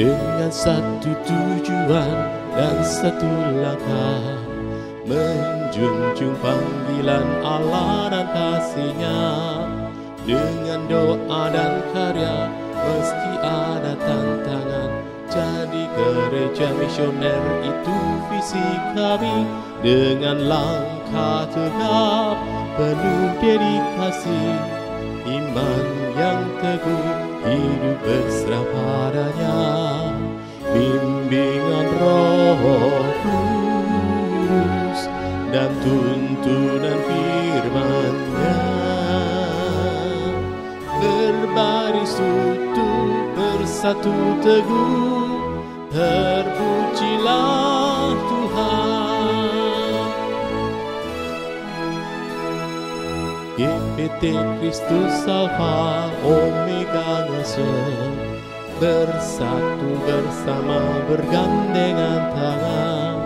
dengan satu tujuan dan satu langkah, menjunjung panggilan Allah dan kasih-Nya. Dengan doa dan karya meski ada tantangan, jadi gereja misioner itu visi kami. Dengan langkah tegap penuh dedikasi, iman yang teguh, hidup berserah padanya. Bimbingan Roh Kudus dan tuntunan firman-Nya, berbaris utuh bersatu teguh, terpujilah Tuhan. GPT Kristus Alfa Omega Ngasem, bersatu bersama bergandengan tangan,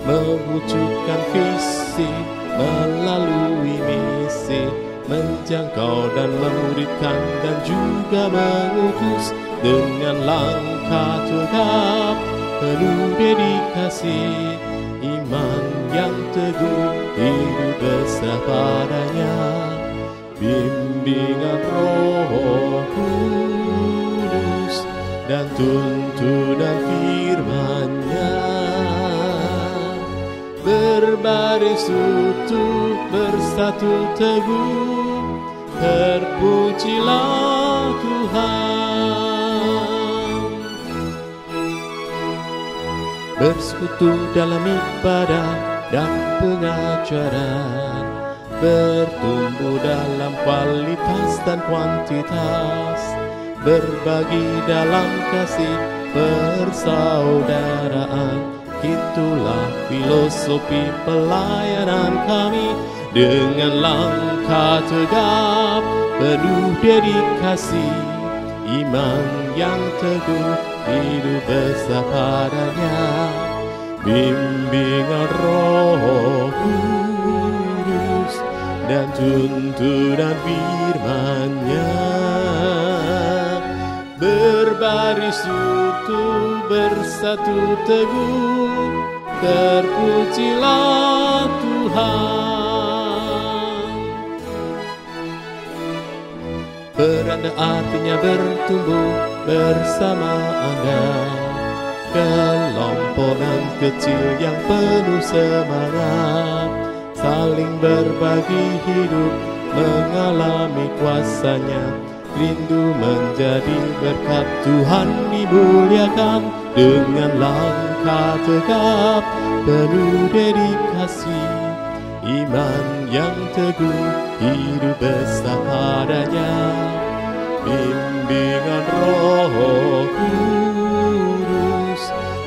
mewujudkan visi melalui misi, menjangkau dan memuridkan dan juga mengutus. Dengan langkah tegap penuh dedikasi, iman yang teguh, hidup berserah padanya. Bimbingan Roh Kudus dan tuntunan firman-Nya, berbaris utuh bersatu teguh, terpujilah Tuhan. Bersekutu dalam ibadah dan pengajaran, bertumbuh dalam kualitas dan kuantitas, berbagi dalam kasih persaudaraan. Itulah filosofi pelayanan kami. Dengan langkah tegap penuh dedikasi, iman yang teguh, hidup besar padanya. Bimbingan Roh Kudus dan tuntunan firman-Nya, berbaris utuh bersatu teguh, terpujilah Tuhan. Beranda artinya bertumbuh bersama Anda, kelompokan kecil yang penuh semangat, saling berbagi hidup, mengalami kuasa-Nya, rindu menjadi berkat Tuhan dimuliakan. Dengan langkah tegap penuh dedikasi, iman yang teguh, hidup besar padanya. Bimbingan Roh Kudus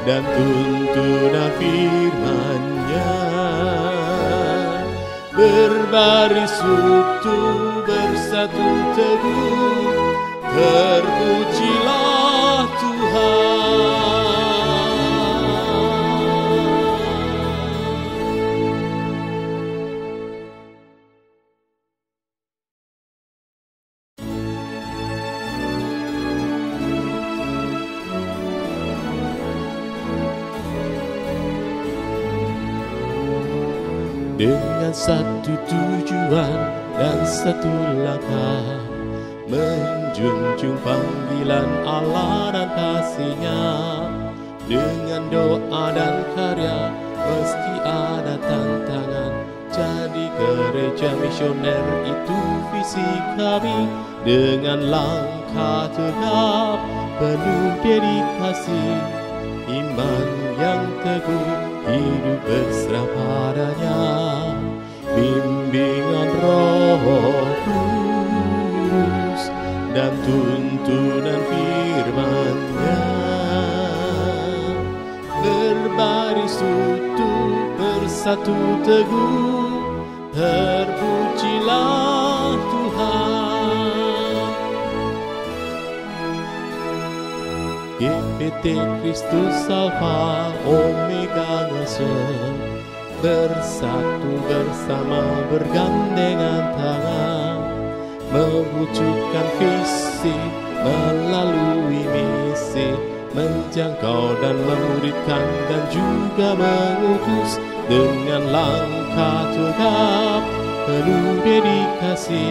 dan tuntunan firman-Nya, berbaris utuh bersatu teguh, terpujilah Tuhan. Dengan satu tujuan dan satu langkah, menjunjung panggilan Allah dan kasih-Nya. Dengan doa dan karya meski ada tantangan, jadi gereja misioner itu visi kami. Dengan langkah tegap penuh dedikasi, iman yang teguh, hidup berserah padanya. Bimbingan Roh Kudus dan tuntunan firman-Nya, berbaris utuh bersatu teguh, terpujilah Tuhan. GPT Kristus Alfa Omega Ngasem, bersatu bersama bergandengan tangan, mewujudkan visi melalui misi, menjangkau dan memuridkan dan juga mengutus dengan langkah tegap penuh dedikasi,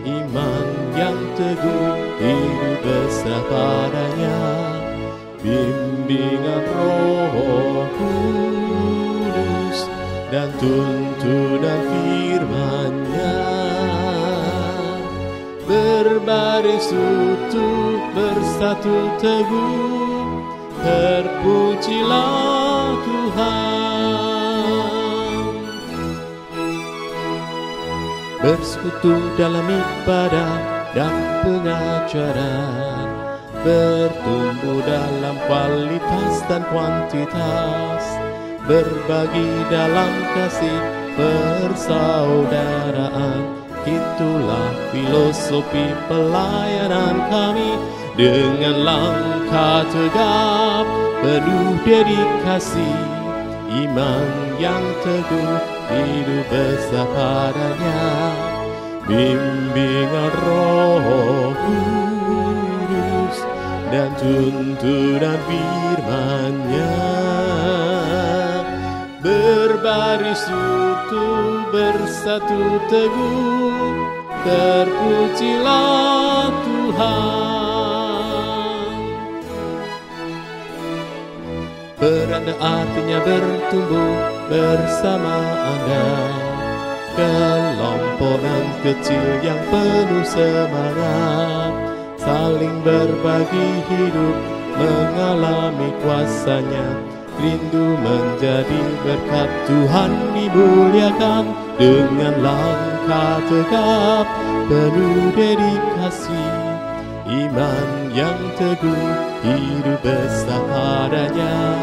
iman yang teguh, hidup berserah padanya, bimbingan Roh Kudus dan tuntunan firman-Nya, berbaris utuh bersatu teguh, terpujilah Tuhan. Bersekutu dalam ibadah dan pengajaran, bertumbuh dalam kualitas dan kuantitas, berbagi dalam kasih persaudaraan. Itulah filosofi pelayanan kami, dengan langkah tegap penuh dedikasi, iman yang teguh, hidup besar padanya, bimbingan Roh Kudus dan tuntunan firman-Nya, berbaris utuh bersatu teguh, terpujilah Tuhan. Beranda artinya bertumbuh bersama Anda, kelompokan kecil yang penuh semangat, saling berbagi hidup, mengalami kuasa-Nya, rindu menjadi berkat Tuhan dimuliakan, dengan langkah tegap penuh dedikasi, iman yang teguh, hidup besar padanya,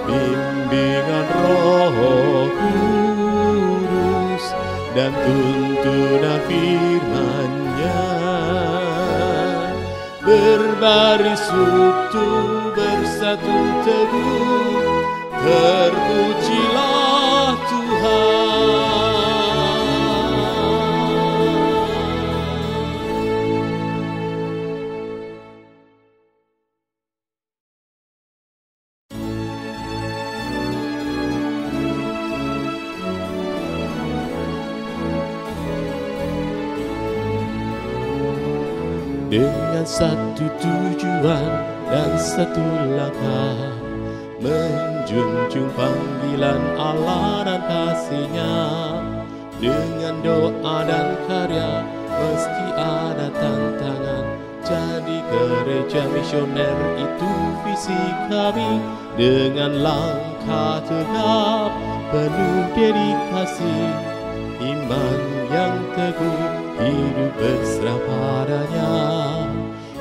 bimbingan Roh Kudus dan tuntunan firman-Nya, berbaris utuh bersatu teguh, terpujilah Tuhan. Dengan satu tujuan dan satu langkah, menjunjung panggilan Allah dan kasih-Nya, dengan doa dan karya meski ada tantangan, jadi gereja misioner itu visi kami, dengan langkah tegap penuh dedikasi, iman yang teguh, hidup berserah padanya,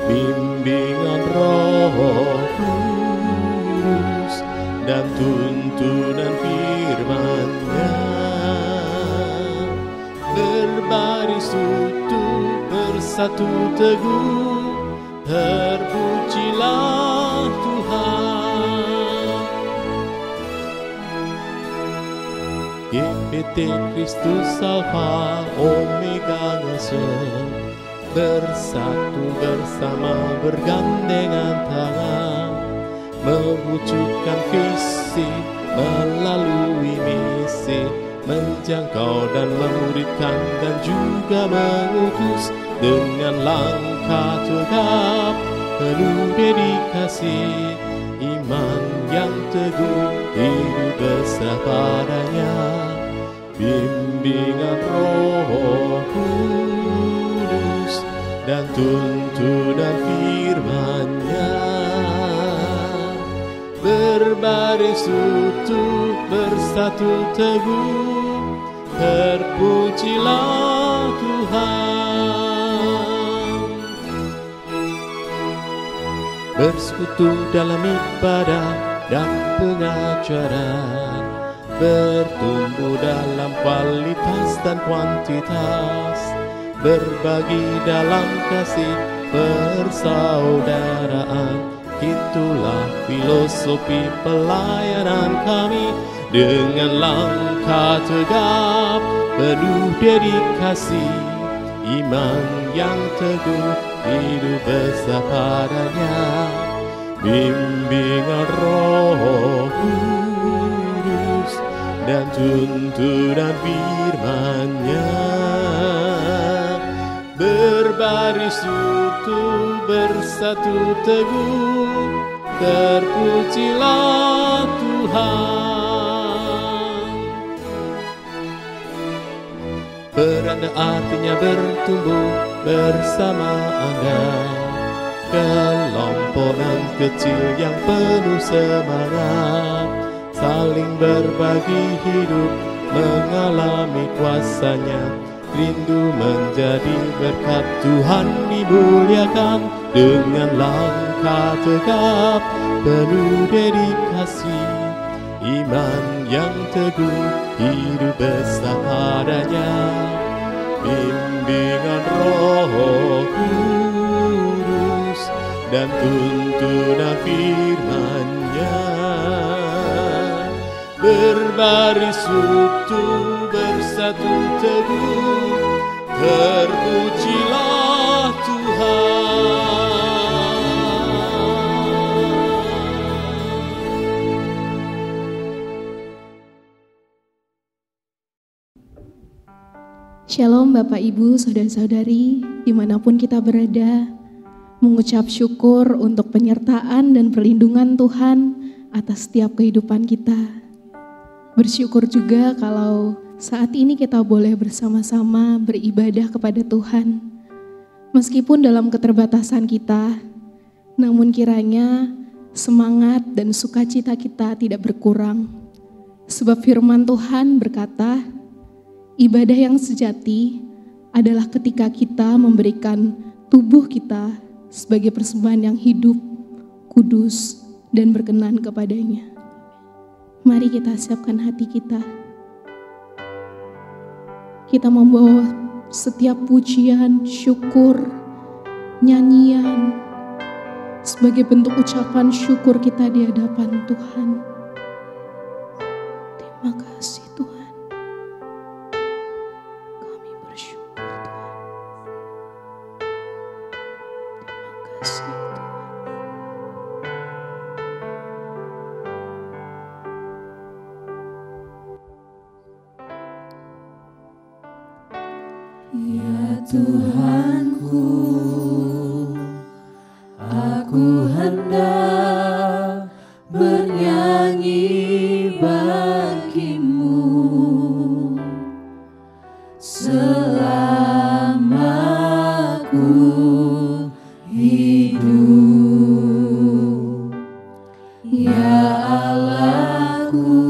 bimbingan Roh Kudus dan tuntunan firman-Nya, berbaris utuh bersatu teguh, terpujilah Tuhan. GPT Kristus Alfa Omega ngasih, bersatu bersama bergandengan tangan, mewujudkan visi melalui misi, menjangkau dan memuridkan dan juga mengutus dengan langkah tegap penuh dedikasi, iman yang teguh, hidup berserah padanya, bimbingan Roh Kudus dan tuntunan firman-Nya, berbaris utuh bersatu teguh, terpujilah Tuhan. Bersekutu dalam ibadah dan pengajaran, bertumbuh dalam kualitas dan kuantitas, berbagi dalam kasih persaudaraan. Itulah filosofi pelayanan kami, dengan langkah tegap penuh dedikasi, iman yang teguh, hidup besar padanya, bimbingan Roh Kudus dan tuntunan firman-Nya. Berbaris utuh bersatu teguh, terpujilah Tuhan. Beranda artinya bertumbuh bersama Anda, kelompokan kecil yang penuh semangat, saling berbagi hidup, mengalami kuasa-Nya, rindu menjadi berkat. Tuhan dimuliakan dengan langkah tegap, penuh dedikasi, iman yang teguh, hidup besar padanya. Bimbingan Roh Kudus dan tuntunan firman-Nya. Berbaris utuh bersatu teguh, terpujilah Tuhan. Shalom Bapak Ibu, Saudara-saudari, dimanapun kita berada, mengucap syukur untuk penyertaan dan perlindungan Tuhan atas setiap kehidupan kita. Bersyukur juga kalau saat ini kita boleh bersama-sama beribadah kepada Tuhan. Meskipun dalam keterbatasan kita, namun kiranya semangat dan sukacita kita tidak berkurang. Sebab firman Tuhan berkata, ibadah yang sejati adalah ketika kita memberikan tubuh kita sebagai persembahan yang hidup, kudus, dan berkenan kepadanya. Mari kita siapkan hati kita. Kita membawa setiap pujian, syukur, nyanyian sebagai bentuk ucapan syukur kita di hadapan Tuhan. Terima kasih Tuhan. Kami bersyukur Tuhan. Terima kasih Tuhan. Ya Tuhanku, aku hendak bernyanyi bagimu selama ku hidup. Ya Allahku,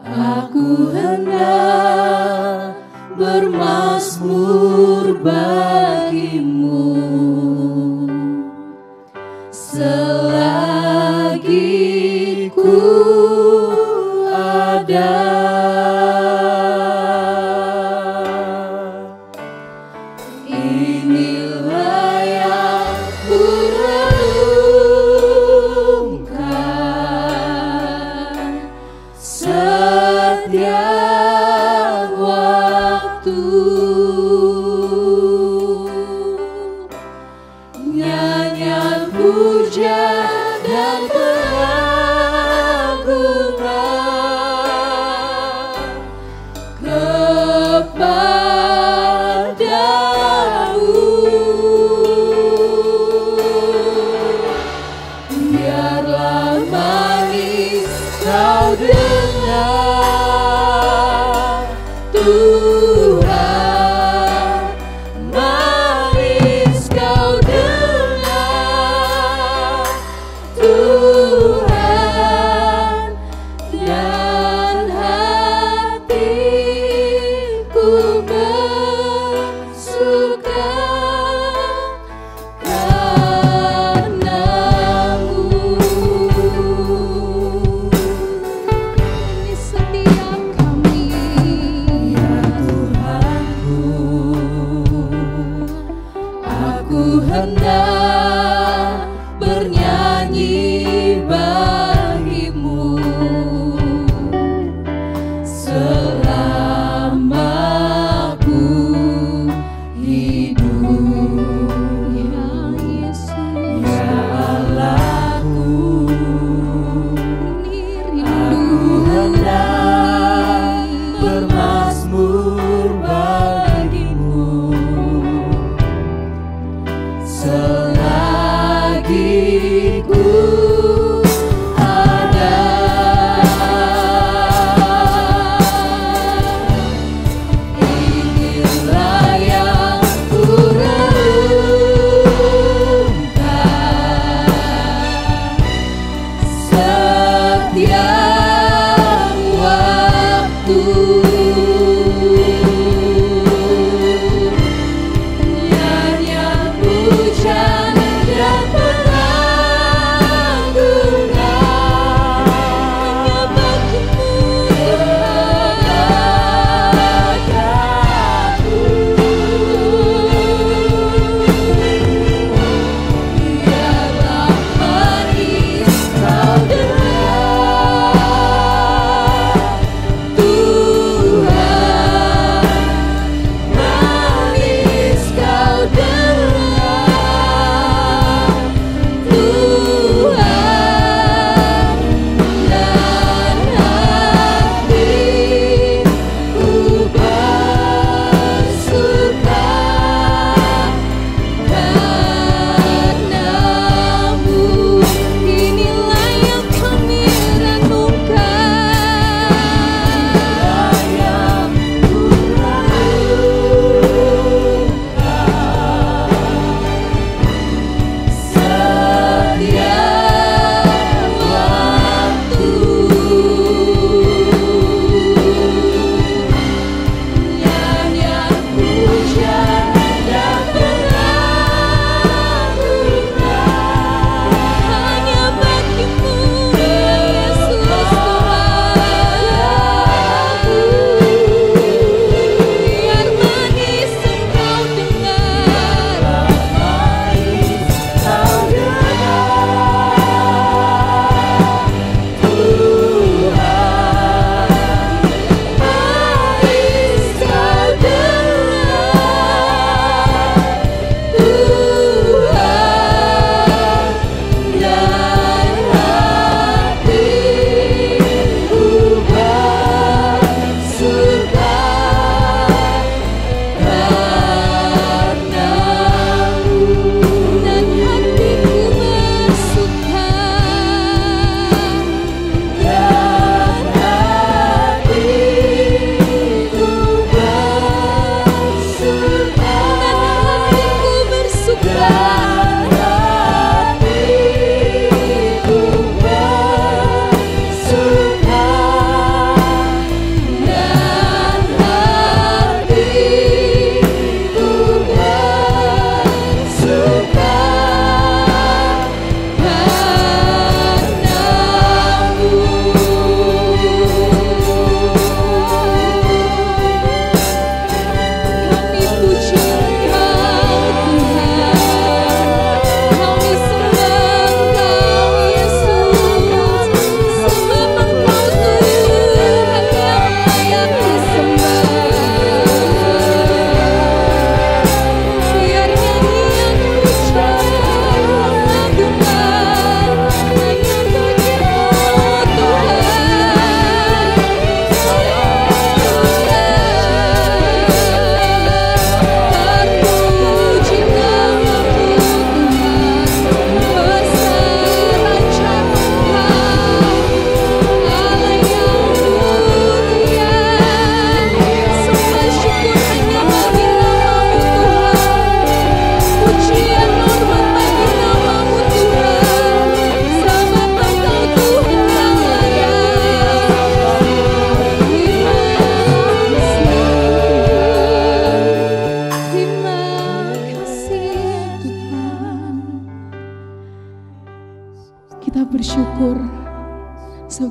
aku hendak bermazmur bagimu selagi ku ada. Inilah yang ku renungkan setiap waktu. Nyanyian puja dan pengagungan kepadamu. Biarlah manis kau dengar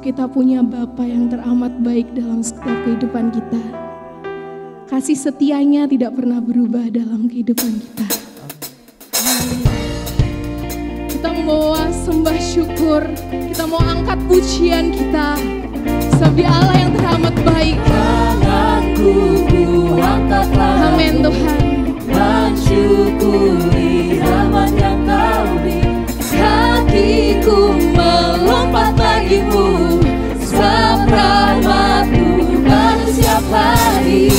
kita punya Bapa yang teramat baik dalam setiap kehidupan kita. Kasih setianya tidak pernah berubah dalam kehidupan kita. Kita membawa sembah syukur, kita mau angkat pujian kita. Sebab Dia Allah yang teramat baik. Tanganku ku angkat lagi, Amin Tuhan. mensyukuri rahmat yang Kau beri. Kakiku melompat bagimu, sebab rahmat-Mu baru setiap hari.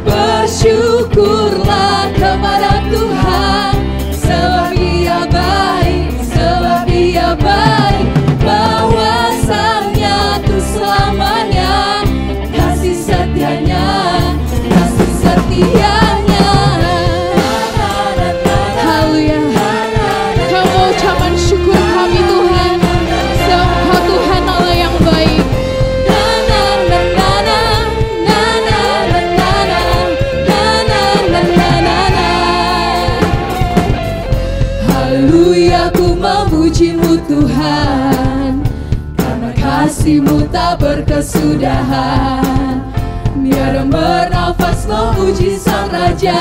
Bersyukurlah kepada Tuhan, sebab Dia baik, sebab Dia baik. Bahwasanya tuh selamanya, kasih setianya, kasih setianya. Haleluya. Kau mau ucapan syukur kami Tuhan, sebab Kau Tuhan Allah yang baik. Haleluya, ku memuji-Mu Tuhan, karena kasih-Mu tak berkesudahan. Biar bernafas memuji Sang Raja,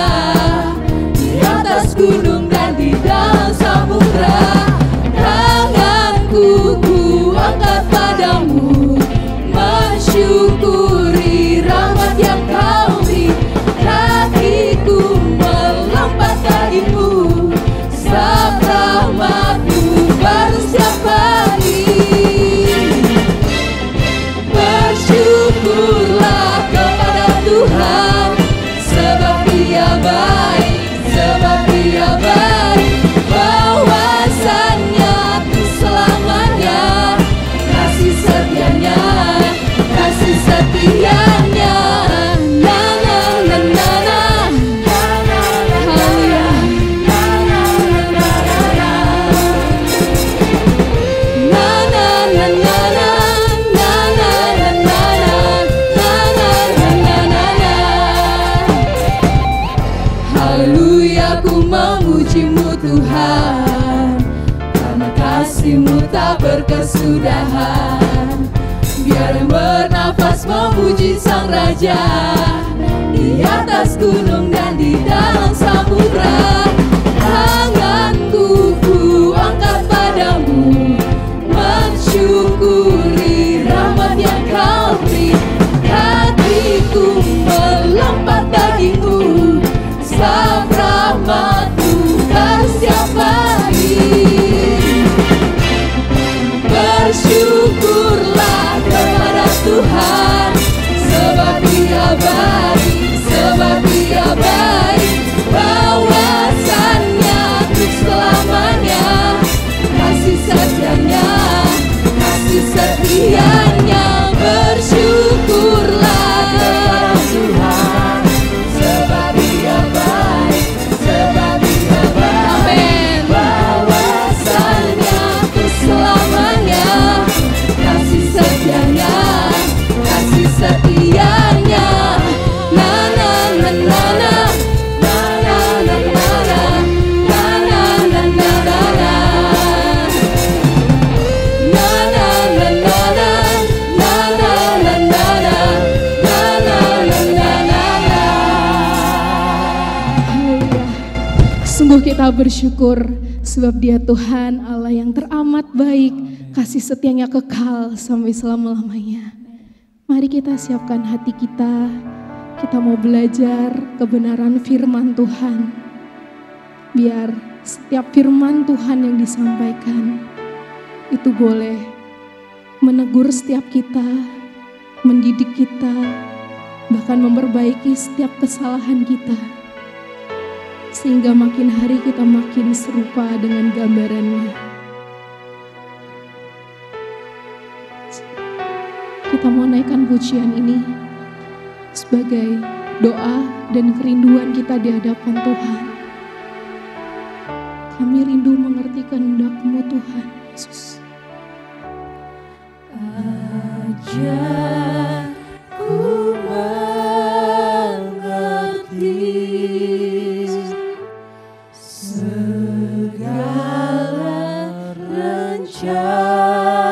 di atas gunung dan di dalam samudra. Tanganku ku angkat padamu, mensyukuri rahmat yang Kau beri. Kakiku melompat bagimu, sebab rahmat-Mu baru setiap hari. Bersyukurlah kepada Tuhan, sebab Dia baik, sebab Dia baik. Bahwasanya tuh selamanya, kasih setianya, kasih setianya. Na na na na na, haleluya. Na na na na na, na na na na na, na na na na na. Haleluya, ku memuji-Mu Tuhan, karena kasih-Mu tak berkesudahan. Biar bernafas memuji Sang Raja, di atas gunung dan di dalam samudra. Tanganku ku angkat padamu, mensyukuri rahmat yang Kau beri. Hatiku melompat bagimu, sebab rahmat-Mu baru setiap hari. Bersyukurlah kepada Tuhan, sebab Dia baik, sebab Dia baik. Bahwasanya untuk selamanya, kasih setianya, kasih setianya. Bersyukurlah kepada Tuhan, sebab Dia baik, sebab Dia baik. Bahwasanya untuk selamanya, kasih setianya, kasih setianya. Na na na na na, na na na na na, na na na na na na. Na na na na na, na na na na na, na na na na na. Haleluya. Sungguh kita bersyukur sebab Dia Tuhan Allah yang teramat baik, kasih setianya kekal sampai selama-lamanya. Mari kita siapkan hati kita mau belajar kebenaran firman Tuhan. Biar setiap firman Tuhan yang disampaikan itu boleh menegur setiap kita, mendidik kita, bahkan memperbaiki setiap kesalahan kita. Sehingga makin hari kita makin serupa dengan gambarannya. Kita mau naikkan pujian ini sebagai doa dan kerinduan kita di hadapan Tuhan. Kami rindu mengerti kehendak-Mu Tuhan Yesus. Ajar ku mengerti segala rencana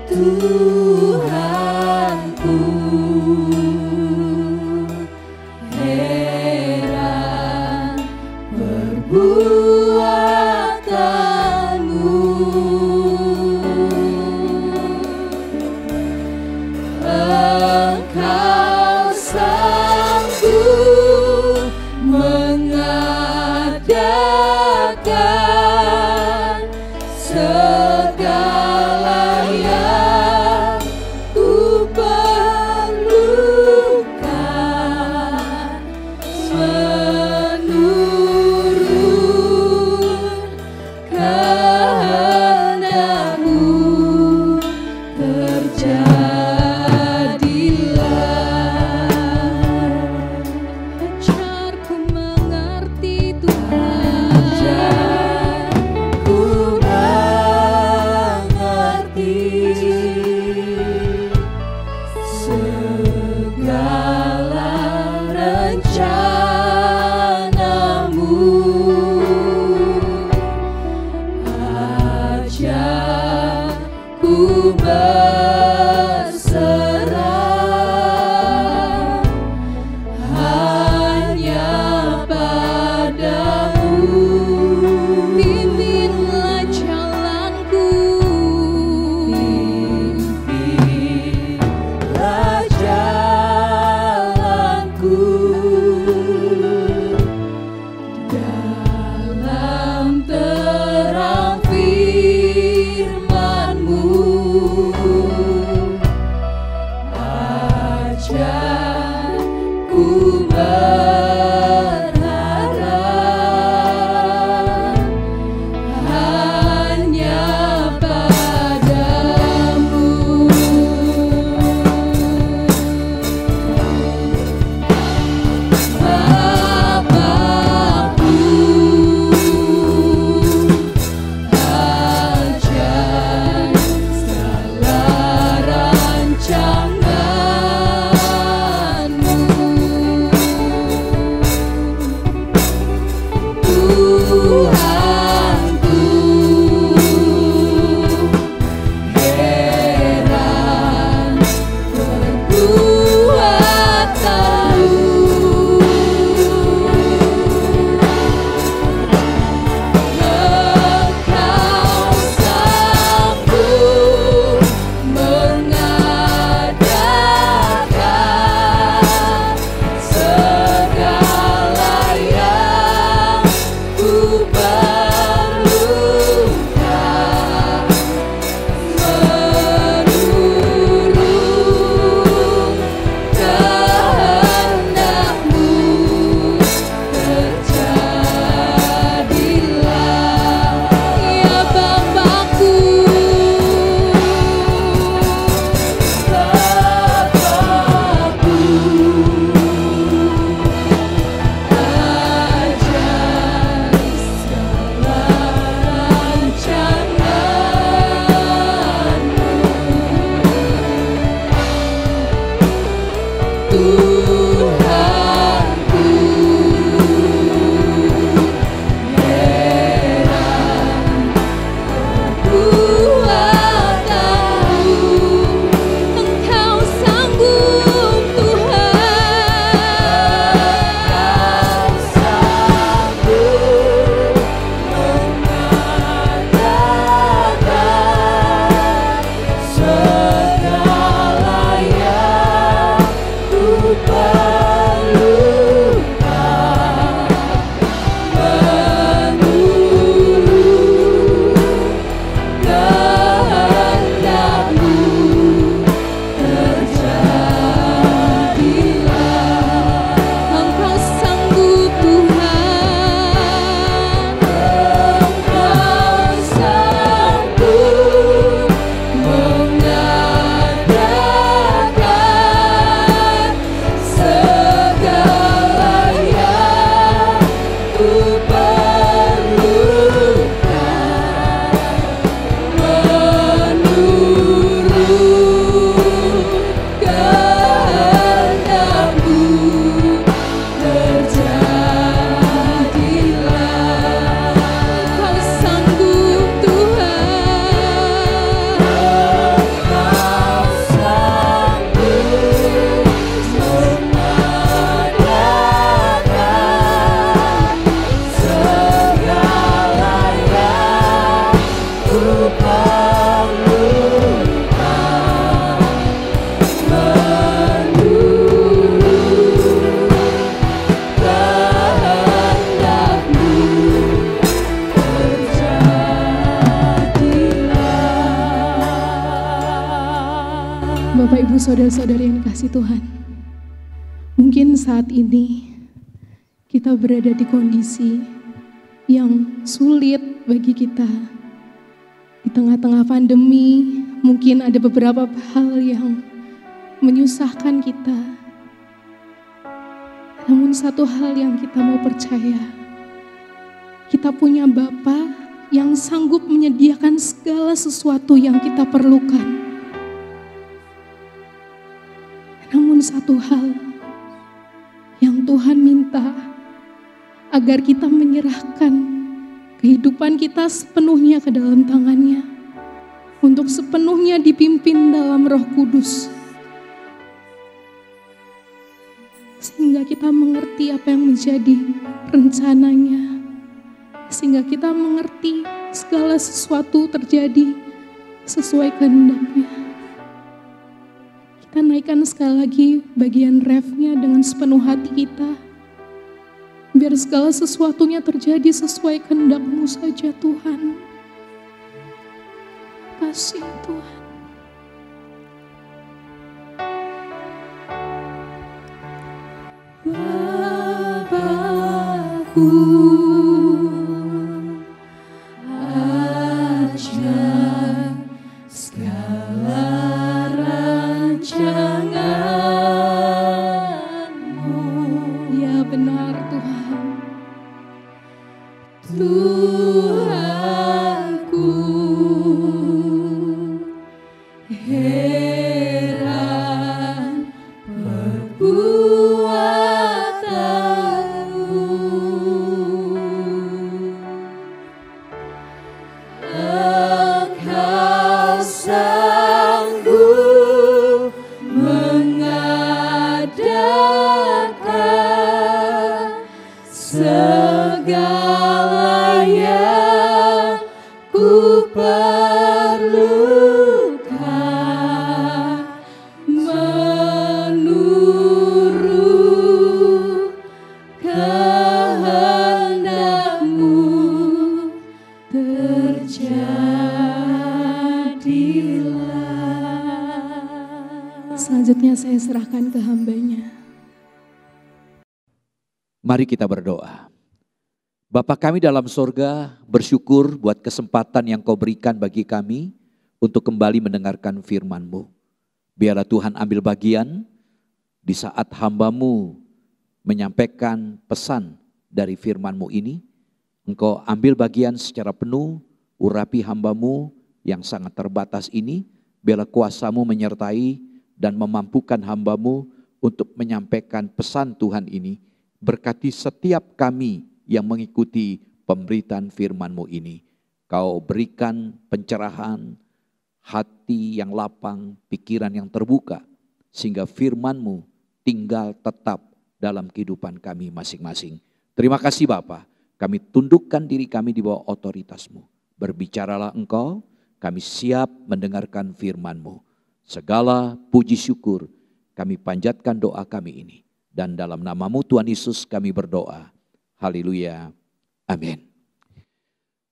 Tuhanku, heran perbuatanmu. Engkau sanggup mengadakan segala yang ku perlukan, menurut kehendak-Mu terjadilah. Ajarku mengerti Tuhan, ajarku mengerti segala rencana-Mu. Ajarku berserah hanya padamu. Pimpinlah jalanku, pimpinlah jalanku dalam terang firman-Mu. Bapak, Ibu, Saudara-saudari yang dikasihi Tuhan, mungkin saat ini kita berada di kondisi yang sulit bagi kita. Di tengah-tengah pandemi, mungkin ada beberapa hal yang menyusahkan kita. Namun satu hal yang kita mau percaya, kita punya Bapa yang sanggup menyediakan segala sesuatu yang kita perlukan. Namun satu hal yang Tuhan minta, agar kita menyerahkan kehidupan kita sepenuhnya ke dalam tangan-Nya, untuk sepenuhnya dipimpin dalam Roh Kudus, sehingga kita mengerti apa yang menjadi rencananya, sehingga kita mengerti segala sesuatu terjadi sesuai kehendak-Nya. Kita naikkan sekali lagi bagian refnya dengan sepenuh hati kita, biar segala sesuatunya terjadi sesuai kehendak-Mu saja Tuhan. Kasih Tuhan. Bapakku, ajar segala rancangan-Mu. Ya benar Tuhan. Tuhanku, heran perbuatanmu. Engkau sanggup mengadakan segala yang ku perlukan, menurut kehendak-Mu terjadilah. Selanjutnya saya serahkan ke hamba-Nya. Mari kita berdoa. Bapa kami dalam sorga, bersyukur buat kesempatan yang Kau berikan bagi kami untuk kembali mendengarkan firman-Mu. Biarlah Tuhan ambil bagian di saat hamba-Mu menyampaikan pesan dari firman-Mu ini. Engkau ambil bagian secara penuh, urapi hamba-Mu yang sangat terbatas ini. Biarlah kuasa-Mu menyertai dan memampukan hamba-Mu untuk menyampaikan pesan Tuhan ini. Berkati setiap kami yang mengikuti pemberitaan firman-Mu ini. Kau berikan pencerahan, hati yang lapang, pikiran yang terbuka, sehingga firman-Mu tinggal tetap dalam kehidupan kami masing-masing. Terima kasih Bapa, kami tundukkan diri kami di bawah otoritas-Mu. Berbicaralah Engkau, kami siap mendengarkan firman-Mu. Segala puji syukur kami panjatkan doa kami ini. Dan dalam nama-Mu Tuhan Yesus kami berdoa. Haleluya. Amin.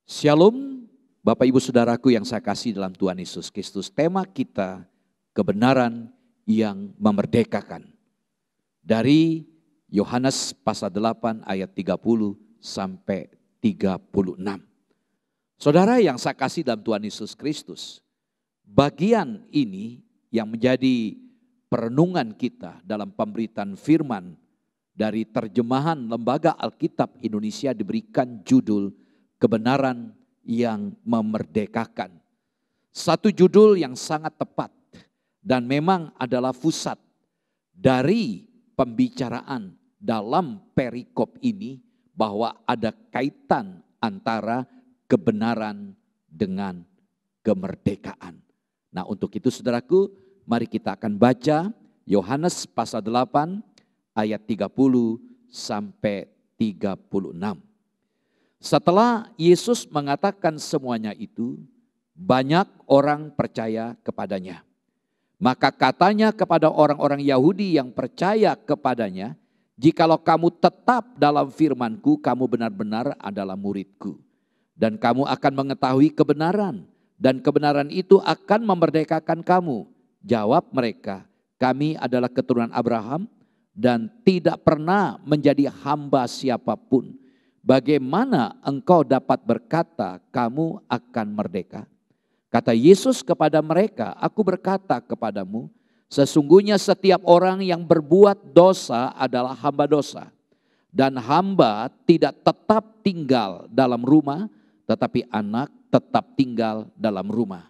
Shalom Bapak Ibu Saudaraku yang saya kasih dalam Tuhan Yesus Kristus. Tema kita kebenaran yang memerdekakan. Dari Yohanes pasal 8 ayat 30 sampai 36. Saudara yang saya kasih dalam Tuhan Yesus Kristus. Bagian ini yang menjadi perenungan kita dalam pemberitaan firman dari terjemahan Lembaga Alkitab Indonesia diberikan judul Kebenaran yang Memerdekakan. Satu judul yang sangat tepat dan memang adalah pusat dari pembicaraan dalam perikop ini, bahwa ada kaitan antara kebenaran dengan kemerdekaan. Nah, untuk itu saudaraku, mari kita akan baca Yohanes pasal 8 ayat 30 sampai 36. Setelah Yesus mengatakan semuanya itu, banyak orang percaya kepadanya. Maka katanya kepada orang-orang Yahudi yang percaya kepadanya, "Jikalau kamu tetap dalam firman-Ku, kamu benar-benar adalah murid-Ku. Dan kamu akan mengetahui kebenaran, dan kebenaran itu akan memerdekakan kamu. Jawab mereka, kami adalah keturunan Abraham dan tidak pernah menjadi hamba siapapun. Bagaimana engkau dapat berkata kamu akan merdeka? Kata Yesus kepada mereka, aku berkata kepadamu, sesungguhnya setiap orang yang berbuat dosa adalah hamba dosa. Dan hamba tidak tetap tinggal dalam rumah, tetapi anak tetap tinggal dalam rumah.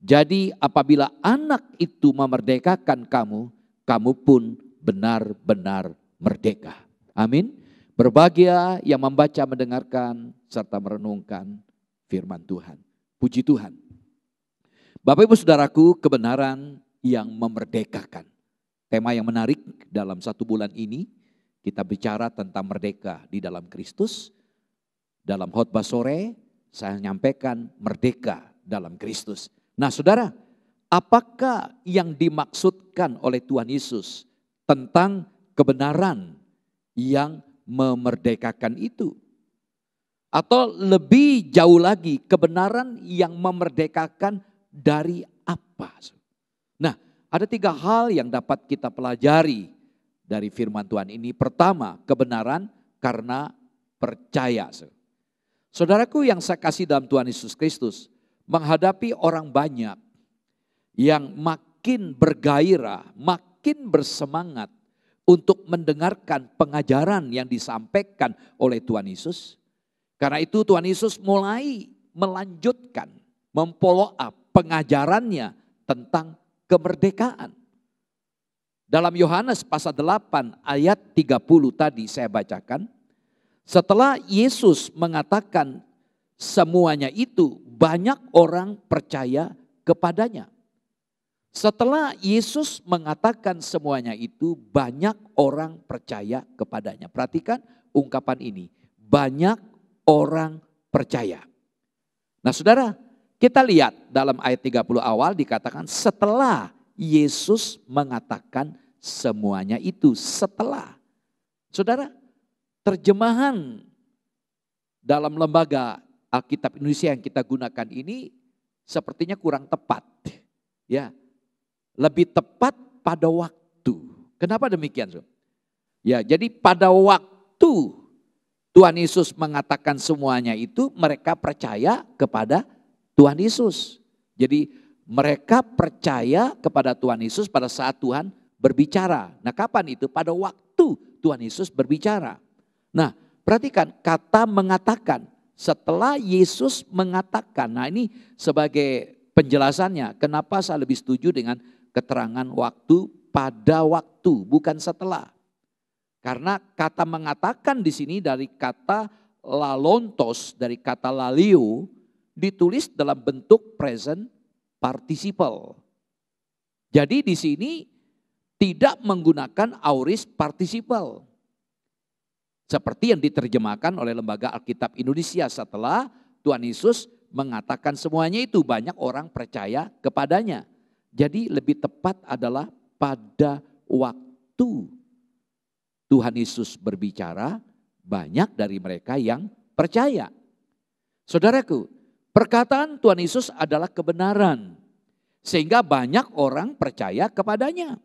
Jadi apabila anak itu memerdekakan kamu, kamu pun benar-benar merdeka. Amin. Berbahagia yang membaca, mendengarkan, serta merenungkan firman Tuhan. Puji Tuhan. Bapak Ibu Saudaraku, kebenaran yang memerdekakan. Tema yang menarik dalam 1 bulan ini, kita bicara tentang merdeka di dalam Kristus. Dalam khotbah sore, saya nyampaikan merdeka dalam Kristus. Nah saudara, apakah yang dimaksudkan oleh Tuhan Yesus tentang kebenaran yang memerdekakan itu? Atau lebih jauh lagi, kebenaran yang memerdekakan dari apa? Nah, ada 3 hal yang dapat kita pelajari dari firman Tuhan ini. Pertama, kebenaran karena percaya. Saudaraku yang saya kasih dalam Tuhan Yesus Kristus, menghadapi orang banyak yang makin bergairah, makin bersemangat untuk mendengarkan pengajaran yang disampaikan oleh Tuhan Yesus. Karena itu Tuhan Yesus mulai melanjutkan, memfollow up pengajarannya tentang kemerdekaan. Dalam Yohanes pasal 8 ayat 30 tadi saya bacakan, setelah Yesus mengatakan semuanya itu, banyak orang percaya kepadanya. Setelah Yesus mengatakan semuanya itu, banyak orang percaya kepadanya. Perhatikan ungkapan ini, banyak orang percaya. Nah saudara, kita lihat dalam ayat 30 awal dikatakan setelah Yesus mengatakan semuanya itu, setelah. Saudara, terjemahan dalam lembaga Alkitab Indonesia yang kita gunakan ini sepertinya kurang tepat. Ya, lebih tepat pada waktu. Kenapa demikian? Ya, jadi pada waktu Tuhan Yesus mengatakan semuanya itu, mereka percaya kepada Tuhan Yesus. Jadi mereka percaya kepada Tuhan Yesus pada saat Tuhan berbicara. Nah, kapan itu? Pada waktu Tuhan Yesus berbicara. Nah, perhatikan kata mengatakan. Setelah Yesus mengatakan. Nah, ini sebagai penjelasannya. Kenapa saya lebih setuju dengan keterangan waktu, pada waktu, bukan setelah. Karena kata mengatakan di sini dari kata lalontos, dari kata lalio, ditulis dalam bentuk present participle. Jadi di sini tidak menggunakan aorist participle. Seperti yang diterjemahkan oleh Lembaga Alkitab Indonesia setelah Tuhan Yesus mengatakan semuanya itu, banyak orang percaya kepadanya. Jadi lebih tepat adalah pada waktu Tuhan Yesus berbicara, banyak dari mereka yang percaya. Saudaraku, perkataan Tuhan Yesus adalah kebenaran, sehingga banyak orang percaya kepadanya.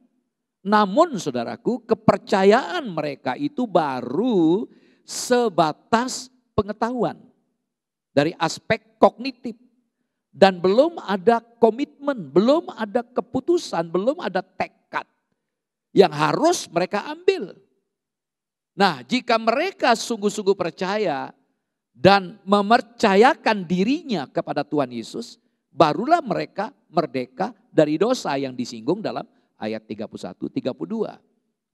Namun saudaraku, kepercayaan mereka itu baru sebatas pengetahuan dari aspek kognitif. Dan belum ada komitmen, belum ada keputusan, belum ada tekad yang harus mereka ambil. Nah, jika mereka sungguh-sungguh percaya dan mempercayakan dirinya kepada Tuhan Yesus, barulah mereka merdeka dari dosa yang disinggung dalam ayat 31-32.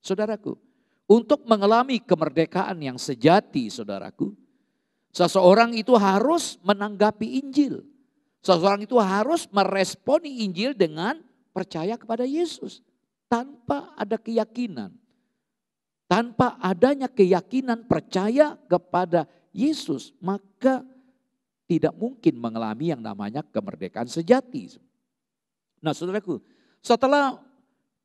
Saudaraku, untuk mengalami kemerdekaan yang sejati, saudaraku, seseorang itu harus menanggapi Injil. Seseorang itu harus meresponi Injil dengan percaya kepada Yesus. Tanpa ada keyakinan. Tanpa adanya keyakinan percaya kepada Yesus, maka tidak mungkin mengalami yang namanya kemerdekaan sejati. Nah saudaraku, setelah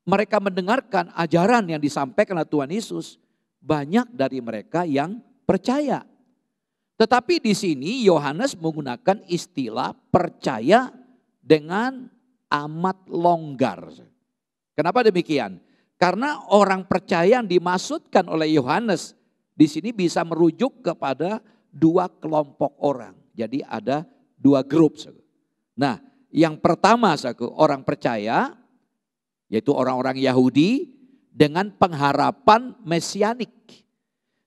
mereka mendengarkan ajaran yang disampaikan oleh Tuhan Yesus, banyak dari mereka yang percaya. Tetapi di sini Yohanes menggunakan istilah percaya dengan amat longgar. Kenapa demikian? Karena orang percaya yang dimaksudkan oleh Yohanes di sini bisa merujuk kepada dua kelompok orang. Jadi ada dua grup. Nah, yang pertama orang percaya yaitu orang-orang Yahudi dengan pengharapan mesianik.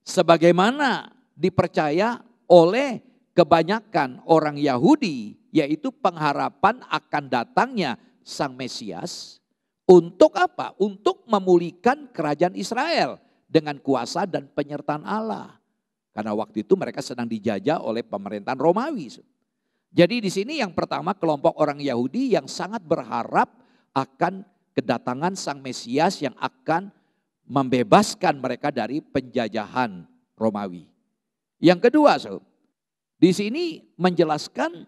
Sebagaimana dipercaya oleh kebanyakan orang Yahudi, yaitu pengharapan akan datangnya Sang Mesias. Untuk apa? Untuk memulihkan kerajaan Israel dengan kuasa dan penyertaan Allah. Karena waktu itu mereka sedang dijajah oleh pemerintahan Romawi. Jadi di sini yang pertama kelompok orang Yahudi yang sangat berharap akan kedatangan Sang Mesias yang akan membebaskan mereka dari penjajahan Romawi. Yang kedua, di sini menjelaskan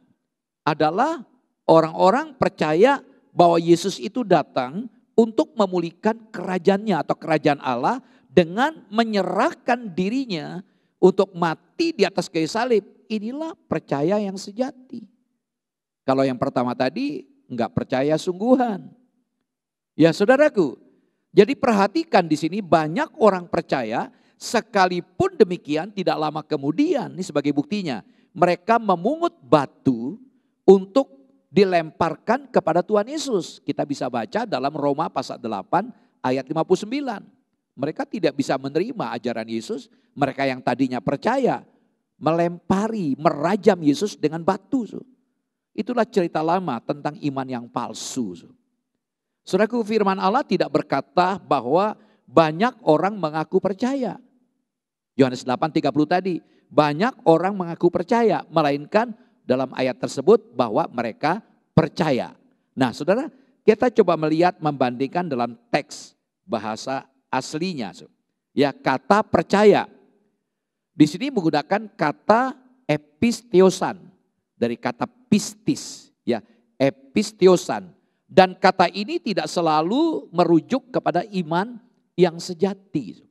adalah orang-orang percaya bahwa Yesus itu datang untuk memulihkan kerajaannya atau kerajaan Allah dengan menyerahkan dirinya untuk mati di atas kayu salib. Inilah percaya yang sejati. Kalau yang pertama tadi enggak percaya sungguhan. Ya saudaraku, jadi perhatikan di sini banyak orang percaya sekalipun demikian tidak lama kemudian, ini sebagai buktinya, mereka memungut batu untuk dilemparkan kepada Tuhan Yesus. Kita bisa baca dalam Roma pasal 8 ayat 59. Mereka tidak bisa menerima ajaran Yesus, mereka yang tadinya percaya melempari, merajam Yesus dengan batu. Itulah cerita lama tentang iman yang palsu. Saudaraku, firman Allah tidak berkata bahwa banyak orang mengaku percaya. Yohanes 8:30 tadi, banyak orang mengaku percaya, melainkan dalam ayat tersebut bahwa mereka percaya. Nah saudara, kita coba melihat membandingkan dalam teks bahasa aslinya. Ya, kata percaya. Di sini menggunakan kata epistiosan dari kata pistis, ya, epistiosan. Dan kata ini tidak selalu merujuk kepada iman yang sejati.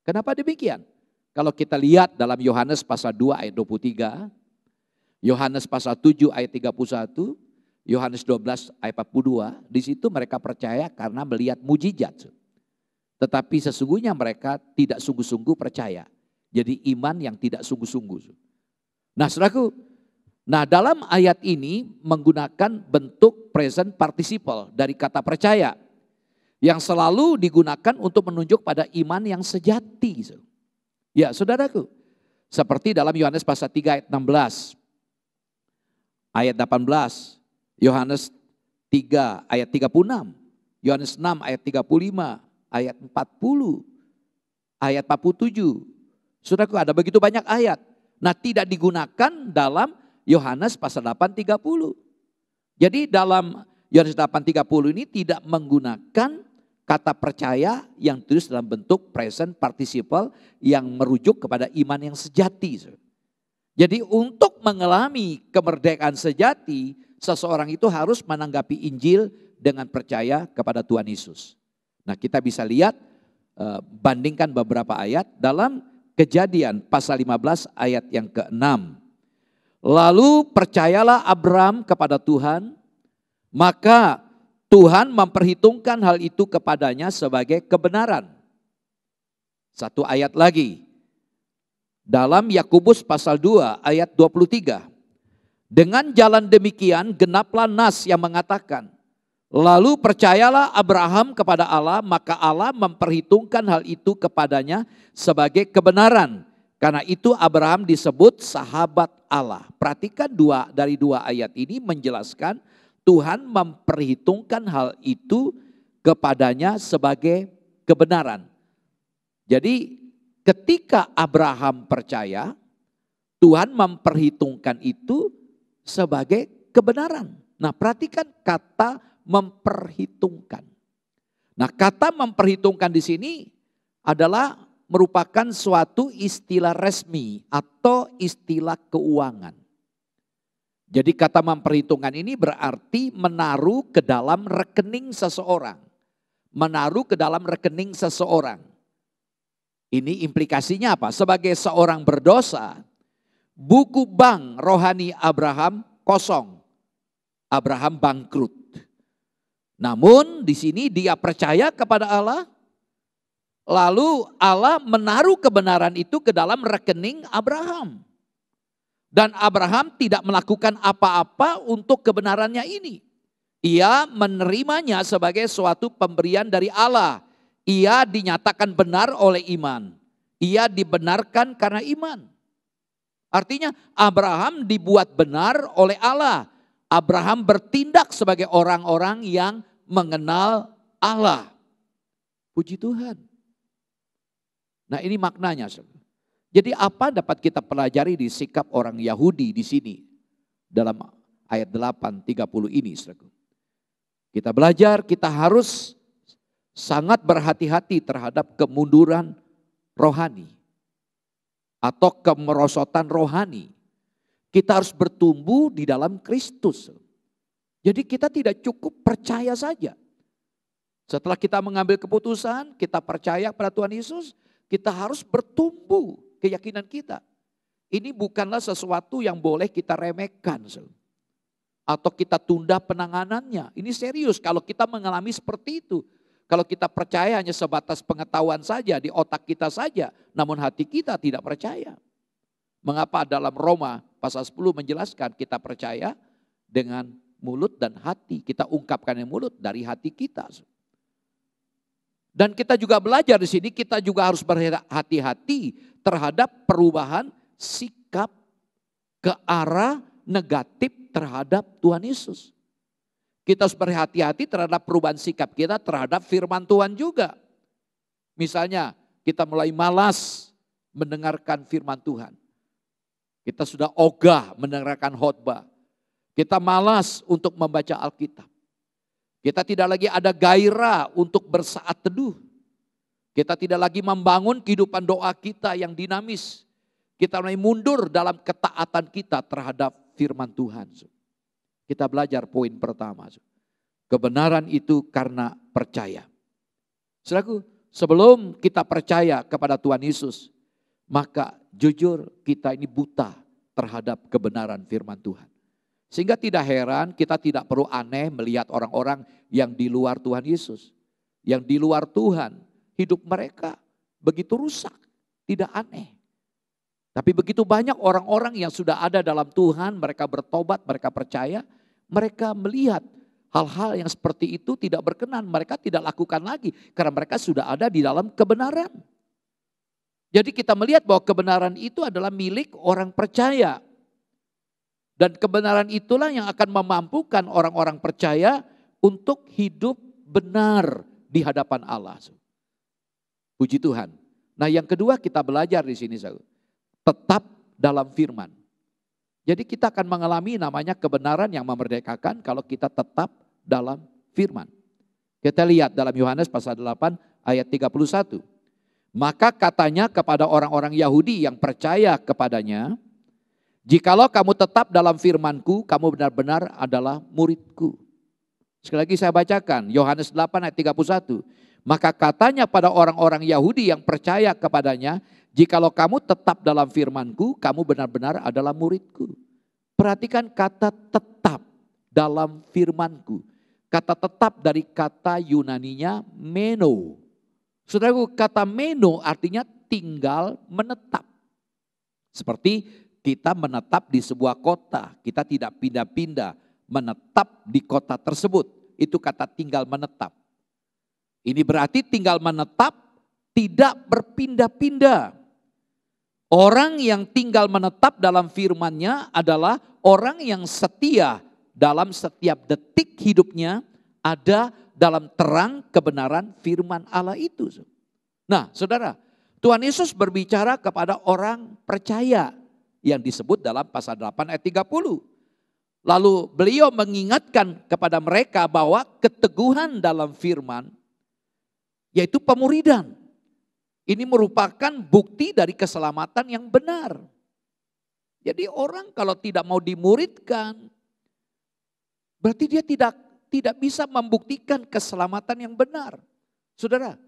Kenapa demikian? Kalau kita lihat dalam Yohanes pasal 2 ayat 23, Yohanes pasal 7 ayat 31, Yohanes 12 ayat 42, di situ mereka percaya karena melihat mujizat. Tetapi sesungguhnya mereka tidak sungguh-sungguh percaya. Jadi iman yang tidak sungguh-sungguh. Nah saudaraku, dalam ayat ini menggunakan bentuk present participle dari kata percaya yang selalu digunakan untuk menunjuk pada iman yang sejati. Ya saudaraku, seperti dalam Yohanes pasal 3 ayat 16, ayat 18, Yohanes 3 ayat 36, Yohanes 6 ayat 35, ayat 40, ayat 47. Saudaraku, ada begitu banyak ayat. Nah tidak digunakan dalam Yohanes pasal 8:30. Jadi dalam Yohanes 8:30 ini tidak menggunakan kata percaya yang ditulis dalam bentuk present participle yang merujuk kepada iman yang sejati. Jadi untuk mengalami kemerdekaan sejati, seseorang itu harus menanggapi Injil dengan percaya kepada Tuhan Yesus. Nah kita bisa lihat, bandingkan beberapa ayat dalam Kejadian pasal 15 ayat yang ke-6. Lalu percayalah Abraham kepada Tuhan, maka Tuhan memperhitungkan hal itu kepadanya sebagai kebenaran. Satu ayat lagi. Dalam Yakobus pasal 2 ayat 23. Dengan jalan demikian genaplah nas yang mengatakan, lalu percayalah Abraham kepada Allah, maka Allah memperhitungkan hal itu kepadanya sebagai kebenaran. Karena itu Abraham disebut sahabat Allah. Perhatikan dari dua ayat ini menjelaskan Tuhan memperhitungkan hal itu kepadanya sebagai kebenaran. Jadi ketika Abraham percaya, Tuhan memperhitungkan itu sebagai kebenaran. Nah perhatikan kata memperhitungkan. Nah kata memperhitungkan di sini adalah merupakan suatu istilah resmi atau istilah keuangan. Jadi kata memperhitungkan ini berarti menaruh ke dalam rekening seseorang. Menaruh ke dalam rekening seseorang. Ini implikasinya apa? Sebagai seorang berdosa, buku bank rohani Abraham kosong. Abraham bangkrut. Namun di sini dia percaya kepada Allah, lalu Allah menaruh kebenaran itu ke dalam rekening Abraham. Dan Abraham tidak melakukan apa-apa untuk kebenarannya ini. Ia menerimanya sebagai suatu pemberian dari Allah. Ia dinyatakan benar oleh iman. Ia dibenarkan karena iman. Artinya Abraham dibuat benar oleh Allah. Abraham bertindak sebagai orang-orang yang mengenal Allah. Puji Tuhan. Nah, ini maknanya. Jadi apa dapat kita pelajari di sikap orang Yahudi di sini dalam ayat 8:30 ini, saudaraku? Kita belajar, kita harus sangat berhati-hati terhadap kemunduran rohani atau kemerosotan rohani. Kita harus bertumbuh di dalam Kristus. Jadi kita tidak cukup percaya saja. Setelah kita mengambil keputusan, kita percaya pada Tuhan Yesus, kita harus bertumbuh keyakinan kita. Ini bukanlah sesuatu yang boleh kita remehkan. Atau kita tunda penanganannya. Ini serius kalau kita mengalami seperti itu. Kalau kita percaya hanya sebatas pengetahuan saja, di otak kita saja, namun hati kita tidak percaya. Mengapa dalam Roma pasal 10 menjelaskan kita percaya dengan mulut dan hati. Kita ungkapkan yang mulut dari hati kita. Dan kita juga belajar di sini, kita juga harus berhati-hati terhadap perubahan sikap ke arah negatif terhadap Tuhan Yesus. Kita harus berhati-hati terhadap perubahan sikap kita terhadap firman Tuhan juga. Misalnya kita mulai malas mendengarkan firman Tuhan. Kita sudah ogah mendengarkan khotbah. Kita malas untuk membaca Alkitab. Kita tidak lagi ada gairah untuk bersaat teduh. Kita tidak lagi membangun kehidupan doa kita yang dinamis. Kita mulai mundur dalam ketaatan kita terhadap firman Tuhan. Kita belajar poin pertama. Kebenaran itu karena percaya. Saudaraku, sebelum kita percaya kepada Tuhan Yesus, maka jujur kita ini buta terhadap kebenaran firman Tuhan. Sehingga tidak heran kita tidak perlu aneh melihat orang-orang yang di luar Tuhan Yesus. Yang di luar Tuhan, hidup mereka begitu rusak, tidak aneh. Tapi begitu banyak orang-orang yang sudah ada dalam Tuhan, mereka bertobat, mereka percaya, mereka melihat hal-hal yang seperti itu tidak berkenan, mereka tidak lakukan lagi karena mereka sudah ada di dalam kebenaran. Jadi kita melihat bahwa kebenaran itu adalah milik orang percaya. Dan kebenaran itulah yang akan memampukan orang-orang percaya untuk hidup benar di hadapan Allah. Puji Tuhan. Nah, yang kedua kita belajar di sini, tetap dalam firman. Jadi kita akan mengalami namanya kebenaran yang memerdekakan kalau kita tetap dalam firman. Kita lihat dalam Yohanes pasal 8 ayat 31. Maka katanya kepada orang-orang Yahudi yang percaya kepadanya, jikalau kamu tetap dalam firman-Ku, kamu benar-benar adalah murid-Ku. Sekali lagi saya bacakan, Yohanes 8 ayat 31. Maka katanya pada orang-orang Yahudi yang percaya kepadanya, jikalau kamu tetap dalam firman-Ku, kamu benar-benar adalah murid-Ku. Perhatikan kata tetap dalam firman-Ku. Kata tetap dari kata Yunaninya meno. Saudaraku, kata meno artinya tinggal menetap. Seperti kita menetap di sebuah kota, kita tidak pindah-pindah, menetap di kota tersebut. Itu kata tinggal menetap. Ini berarti tinggal menetap, tidak berpindah-pindah. Orang yang tinggal menetap dalam firman-Nya adalah orang yang setia dalam setiap detik hidupnya ada dalam terang kebenaran firman Allah itu. Nah, saudara, Tuhan Yesus berbicara kepada orang percaya yang disebut dalam pasal 8 ayat 30. Lalu beliau mengingatkan kepada mereka bahwa keteguhan dalam firman, yaitu pemuridan. Ini merupakan bukti dari keselamatan yang benar. Jadi orang kalau tidak mau dimuridkan, berarti dia tidak bisa membuktikan keselamatan yang benar. Saudara,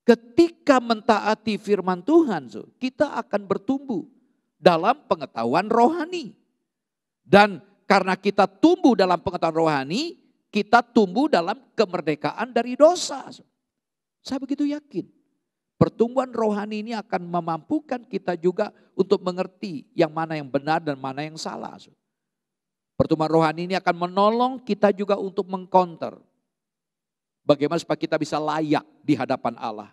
ketika mentaati firman Tuhan, kita akan bertumbuh dalam pengetahuan rohani. Dan karena kita tumbuh dalam pengetahuan rohani, kita tumbuh dalam kemerdekaan dari dosa. Saya begitu yakin. Pertumbuhan rohani ini akan memampukan kita juga untuk mengerti yang mana yang benar dan mana yang salah. Pertumbuhan rohani ini akan menolong kita juga untuk mengcounter. Bagaimana supaya kita bisa layak di hadapan Allah.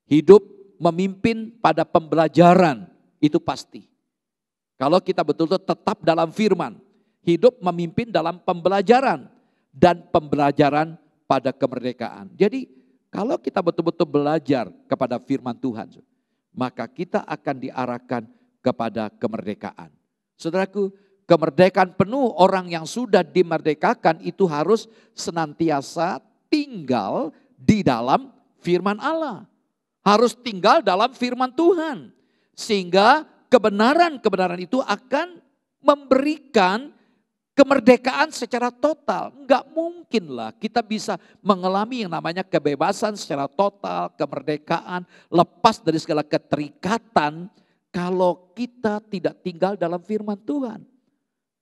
Hidup memimpin pada pembelajaran, itu pasti. Kalau kita betul-betul tetap dalam firman, hidup memimpin dalam pembelajaran dan pembelajaran pada kemerdekaan. Jadi kalau kita betul-betul belajar kepada firman Tuhan, maka kita akan diarahkan kepada kemerdekaan. Saudaraku, kemerdekaan penuh orang yang sudah dimerdekakan itu harus senantiasa tinggal di dalam firman Allah. Harus tinggal dalam firman Tuhan. Sehingga kebenaran-kebenaran itu akan memberikan kemerdekaan secara total. Enggak mungkinlah kita bisa mengalami yang namanya kebebasan secara total, kemerdekaan, lepas dari segala keterikatan kalau kita tidak tinggal dalam firman Tuhan.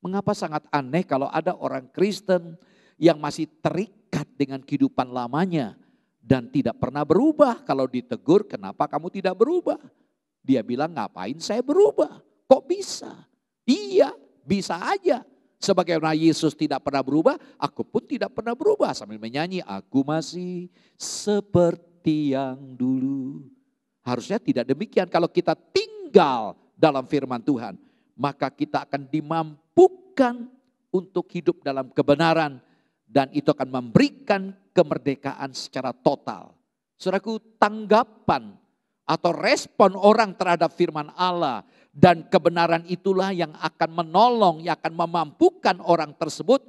Mengapa sangat aneh kalau ada orang Kristen yang masih terikat dengan kehidupan lamanya dan tidak pernah berubah. Kalau ditegur, kenapa kamu tidak berubah? Dia bilang, ngapain saya berubah? Kok bisa? Iya, bisa aja. Sebagaimana Yesus tidak pernah berubah, aku pun tidak pernah berubah. Sambil menyanyi, aku masih seperti yang dulu. Harusnya tidak demikian. Kalau kita tinggal dalam firman Tuhan, maka kita akan dimampukan untuk hidup dalam kebenaran. Dan itu akan memberikan kemerdekaan secara total. Saudaraku, tanggapan atau respon orang terhadap firman Allah dan kebenaran itulah yang akan menolong, yang akan memampukan orang tersebut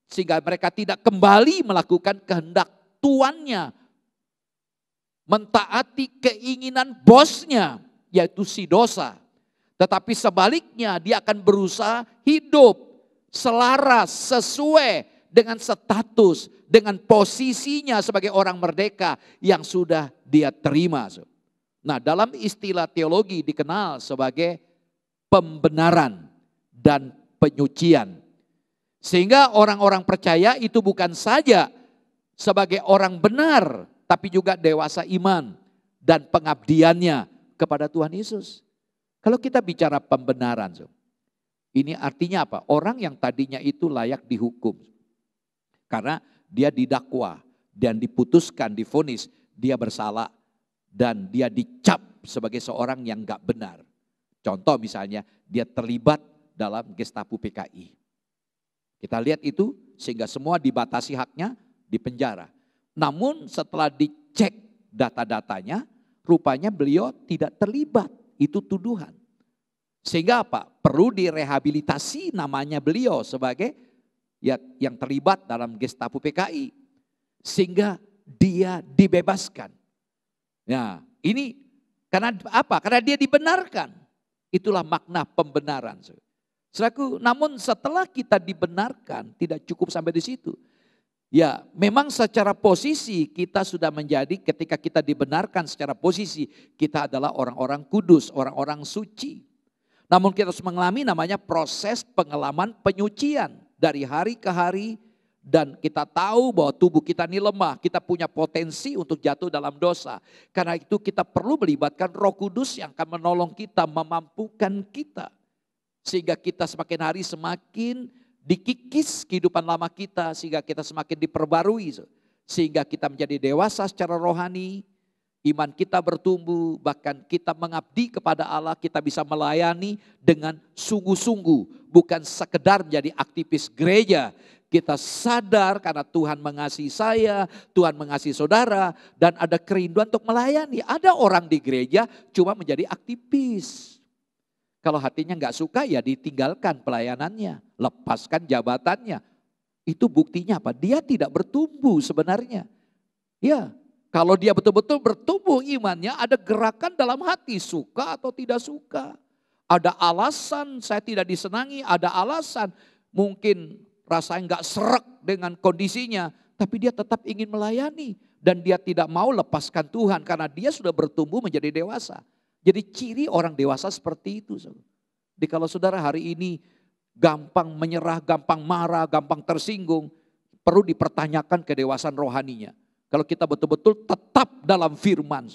sehingga mereka tidak kembali melakukan kehendak tuannya, mentaati keinginan bosnya, yaitu si dosa. Tetapi sebaliknya dia akan berusaha hidup selaras, sesuai dengan status, dengan posisinya sebagai orang merdeka yang sudah dia terima. Nah, dalam istilah teologi dikenal sebagai pembenaran dan penyucian. Sehingga orang-orang percaya itu bukan saja sebagai orang benar, tapi juga dewasa iman dan pengabdiannya kepada Tuhan Yesus. Kalau kita bicara pembenaran, ini artinya apa? Orang yang tadinya itu layak dihukum. Karena dia didakwa dan diputuskan, divonis, dia bersalah. Dan dia dicap sebagai seorang yang gak benar. Contoh misalnya dia terlibat dalam Gestapo PKI. Kita lihat itu sehingga semua dibatasi haknya, dipenjara. Namun setelah dicek data-datanya, rupanya beliau tidak terlibat. Itu tuduhan. Sehingga apa? Perlu direhabilitasi namanya beliau sebagai yang terlibat dalam Gestapo PKI. Sehingga dia dibebaskan. Nah, ini karena apa? Karena dia dibenarkan. Itulah makna pembenaran. Saudaraku, namun setelah kita dibenarkan, tidak cukup sampai di situ. Ya, memang secara posisi kita sudah menjadi, ketika kita dibenarkan secara posisi, kita adalah orang-orang kudus, orang-orang suci. Namun kita harus mengalami namanya proses pengalaman penyucian dari hari ke hari. Dan kita tahu bahwa tubuh kita ini lemah, kita punya potensi untuk jatuh dalam dosa. Karena itu kita perlu melibatkan Roh Kudus yang akan menolong kita, memampukan kita. Sehingga kita semakin hari semakin dikikis kehidupan lama kita, sehingga kita semakin diperbarui. Sehingga kita menjadi dewasa secara rohani, iman kita bertumbuh, bahkan kita mengabdi kepada Allah, kita bisa melayani dengan sungguh-sungguh. Bukan sekedar menjadi aktivis gereja. Kita sadar karena Tuhan mengasihi saya, Tuhan mengasihi saudara, dan ada kerinduan untuk melayani. Ada orang di gereja cuma menjadi aktivis. Kalau hatinya nggak suka ya ditinggalkan pelayanannya, lepaskan jabatannya. Itu buktinya apa? Dia tidak bertumbuh sebenarnya. Ya, kalau dia betul-betul bertumbuh imannya, ada gerakan dalam hati, suka atau tidak suka. Ada alasan saya tidak disenangi, ada alasan mungkin rasanya nggak serak dengan kondisinya, tapi dia tetap ingin melayani dan dia tidak mau lepaskan Tuhan karena dia sudah bertumbuh menjadi dewasa. Jadi ciri orang dewasa seperti itu. Jadi kalau saudara hari ini gampang menyerah, gampang marah, gampang tersinggung, perlu dipertanyakan kedewasaan rohaninya. Kalau kita betul-betul tetap dalam firman,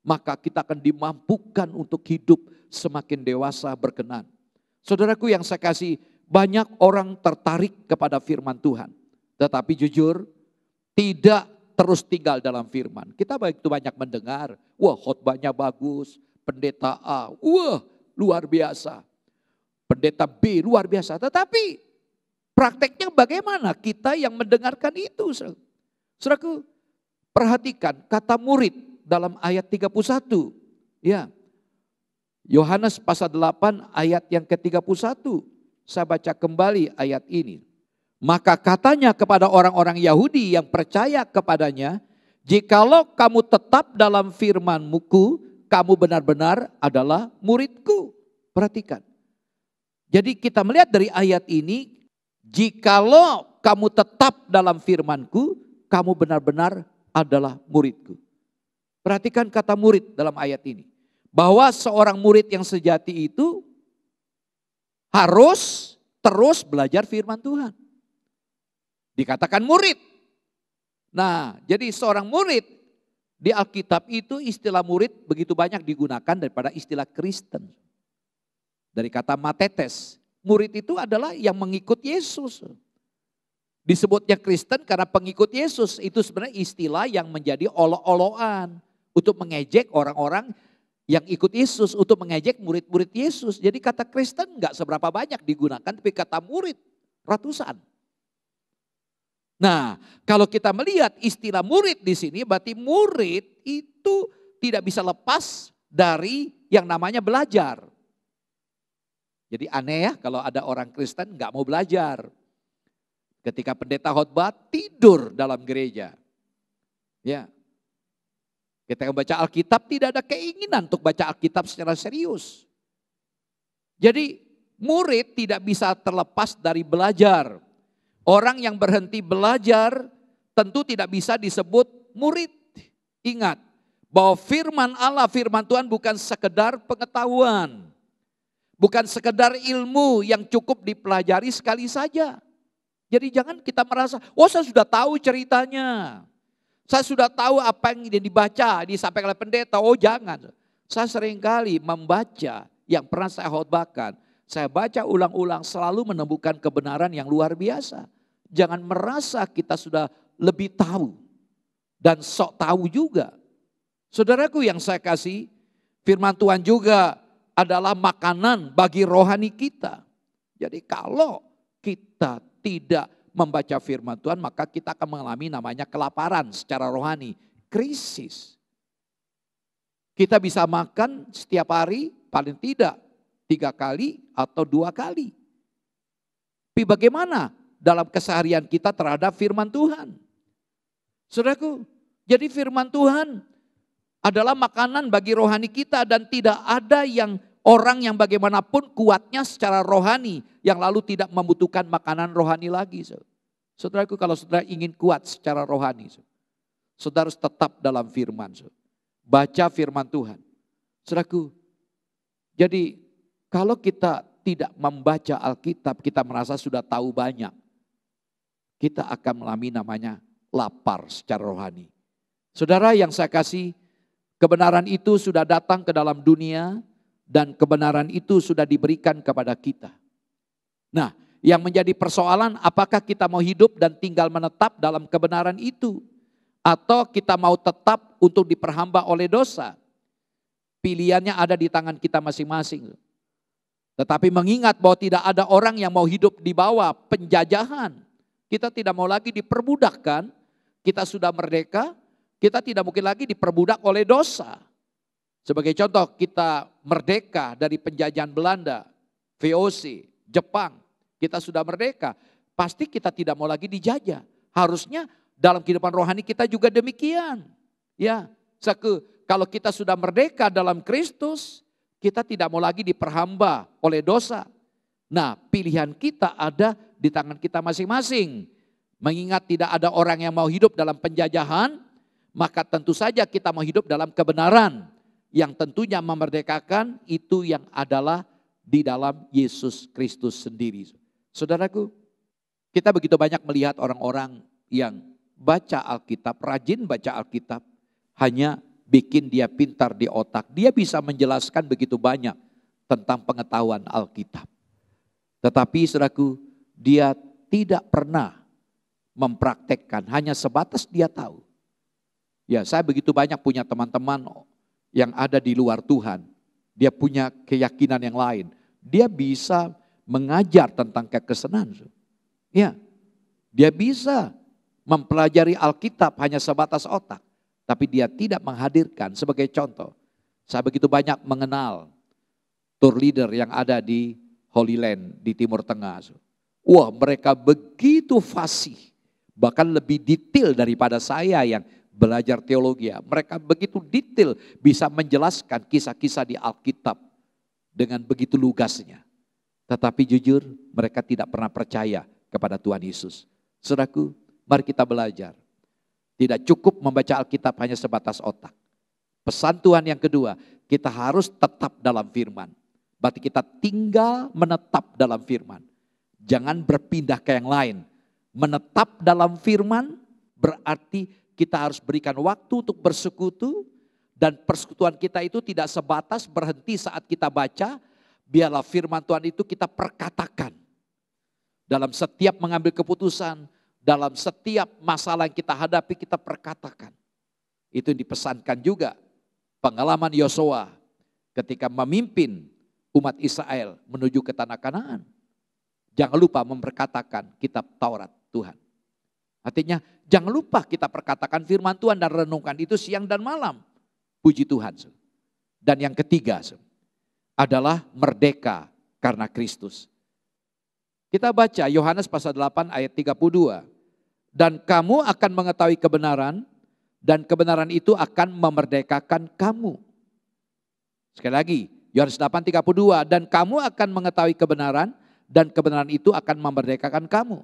maka kita akan dimampukan untuk hidup semakin dewasa berkenan. Saudaraku yang saya kasih, banyak orang tertarik kepada firman Tuhan. Tetapi jujur, tidak terus tinggal dalam firman. Kita begitu banyak mendengar, wah khotbahnya bagus, pendeta A, wah luar biasa. Pendeta B luar biasa, tetapi prakteknya bagaimana kita yang mendengarkan itu? Saudaraku, perhatikan kata murid dalam ayat 31. Ya. Yohanes pasal 8 ayat yang ke-31. Saya baca kembali ayat ini. Maka katanya kepada orang-orang Yahudi yang percaya kepadanya, jikalau kamu tetap dalam firman-Muku, kamu benar-benar adalah muridku. Perhatikan. Jadi kita melihat dari ayat ini, jikalau kamu tetap dalam firman-Ku, kamu benar-benar adalah muridku. Perhatikan kata murid dalam ayat ini. Bahwa seorang murid yang sejati itu harus terus belajar firman Tuhan. Dikatakan murid. Nah, jadi seorang murid di Alkitab itu istilah murid begitu banyak digunakan daripada istilah Kristen. Dari kata matetes, murid itu adalah yang mengikut Yesus. Disebutnya Kristen karena pengikut Yesus. Itu sebenarnya istilah yang menjadi olok-olokan untuk mengejek orang-orang yang ikut Yesus, untuk mengejek murid-murid Yesus. Jadi kata Kristen enggak seberapa banyak digunakan, tapi kata murid ratusan. Nah, kalau kita melihat istilah murid di sini, berarti murid itu tidak bisa lepas dari yang namanya belajar. Jadi aneh ya kalau ada orang Kristen enggak mau belajar. Ketika pendeta khotbah tidur dalam gereja. Ya. Ketika membaca Alkitab tidak ada keinginan untuk baca Alkitab secara serius. Jadi murid tidak bisa terlepas dari belajar. Orang yang berhenti belajar tentu tidak bisa disebut murid. Ingat bahwa firman Allah, firman Tuhan bukan sekedar pengetahuan. Bukan sekedar ilmu yang cukup dipelajari sekali saja. Jadi jangan kita merasa, oh saya sudah tahu ceritanya. Saya sudah tahu apa yang dibaca, disampaikan oleh pendeta. Oh jangan. Saya seringkali membaca yang pernah saya khotbahkan. Saya baca ulang-ulang selalu menemukan kebenaran yang luar biasa. Jangan merasa kita sudah lebih tahu. Dan sok tahu juga. Saudaraku yang saya kasih, firman Tuhan juga adalah makanan bagi rohani kita. Jadi kalau kita tidak membaca firman Tuhan, maka kita akan mengalami namanya kelaparan secara rohani, krisis. Kita bisa makan setiap hari paling tidak 3 kali atau 2 kali. Tapi bagaimana dalam keseharian kita terhadap firman Tuhan? Saudaraku, jadi firman Tuhan adalah makanan bagi rohani kita dan tidak ada yang orang yang bagaimanapun kuatnya secara rohani yang lalu tidak membutuhkan makanan rohani lagi. Saudaraku, kalau saudara ingin kuat secara rohani, saudara harus tetap dalam firman. Baca firman Tuhan. Saudaraku, jadi kalau kita tidak membaca Alkitab, kita merasa sudah tahu banyak. Kita akan mengalami namanya lapar secara rohani. Saudara yang saya kasih, kebenaran itu sudah datang ke dalam dunia dan kebenaran itu sudah diberikan kepada kita. Nah, yang menjadi persoalan apakah kita mau hidup dan tinggal menetap dalam kebenaran itu. Atau kita mau tetap untuk diperhamba oleh dosa. Pilihannya ada di tangan kita masing-masing. Tetapi mengingat bahwa tidak ada orang yang mau hidup di bawah penjajahan. Kita tidak mau lagi diperbudakkan. Kita sudah merdeka. Kita tidak mungkin lagi diperbudak oleh dosa. Sebagai contoh, kita merdeka dari penjajahan Belanda, VOC, Jepang. Kita sudah merdeka, pasti kita tidak mau lagi dijajah. Harusnya dalam kehidupan rohani kita juga demikian. Ya, kalau kita sudah merdeka dalam Kristus, kita tidak mau lagi diperhamba oleh dosa. Nah, pilihan kita ada di tangan kita masing-masing. Mengingat tidak ada orang yang mau hidup dalam penjajahan, maka tentu saja kita mau hidup dalam kebenaran. Yang tentunya memerdekakan itu yang adalah di dalam Yesus Kristus sendiri. Saudaraku, Kita begitu banyak melihat orang-orang yang baca Alkitab, rajin baca Alkitab, hanya bikin dia pintar di otak. Dia bisa menjelaskan begitu banyak tentang pengetahuan Alkitab. Tetapi saudaraku, dia tidak pernah mempraktekkan, hanya sebatas dia tahu. Ya, saya begitu banyak punya teman-teman yang ada di luar Tuhan. Dia punya keyakinan yang lain. Dia bisa mengajar tentang kekristenan. Ya, dia bisa mempelajari Alkitab hanya sebatas otak. Tapi dia tidak menghadirkan sebagai contoh. Saya begitu banyak mengenal tour leader yang ada di Holy Land di Timur Tengah. Wah, mereka begitu fasih. Bahkan lebih detail daripada saya yang belajar teologi. Mereka begitu detail bisa menjelaskan kisah-kisah di Alkitab dengan begitu lugasnya. Tetapi jujur mereka tidak pernah percaya kepada Tuhan Yesus. Saudaraku, mari kita belajar. Tidak cukup membaca Alkitab hanya sebatas otak. Pesan Tuhan yang kedua, kita harus tetap dalam firman. Berarti kita tinggal menetap dalam firman. Jangan berpindah ke yang lain. Menetap dalam firman berarti kita harus berikan waktu untuk bersekutu. Dan persekutuan kita itu tidak sebatas berhenti saat kita baca. Biarlah firman Tuhan itu kita perkatakan. Dalam setiap mengambil keputusan, dalam setiap masalah yang kita hadapi kita perkatakan. Itu yang dipesankan juga pengalaman Yosua ketika memimpin umat Israel menuju ke tanah Kanaan. Jangan lupa memperkatakan kitab Taurat Tuhan. Artinya jangan lupa kita perkatakan firman Tuhan dan renungkan itu siang dan malam. Puji Tuhan. Dan yang ketiga adalah merdeka karena Kristus. Kita baca Yohanes pasal 8 ayat 32. Dan kamu akan mengetahui kebenaran dan kebenaran itu akan memerdekakan kamu. Sekali lagi, Yohanes 8:32, dan kamu akan mengetahui kebenaran dan kebenaran itu akan memerdekakan kamu.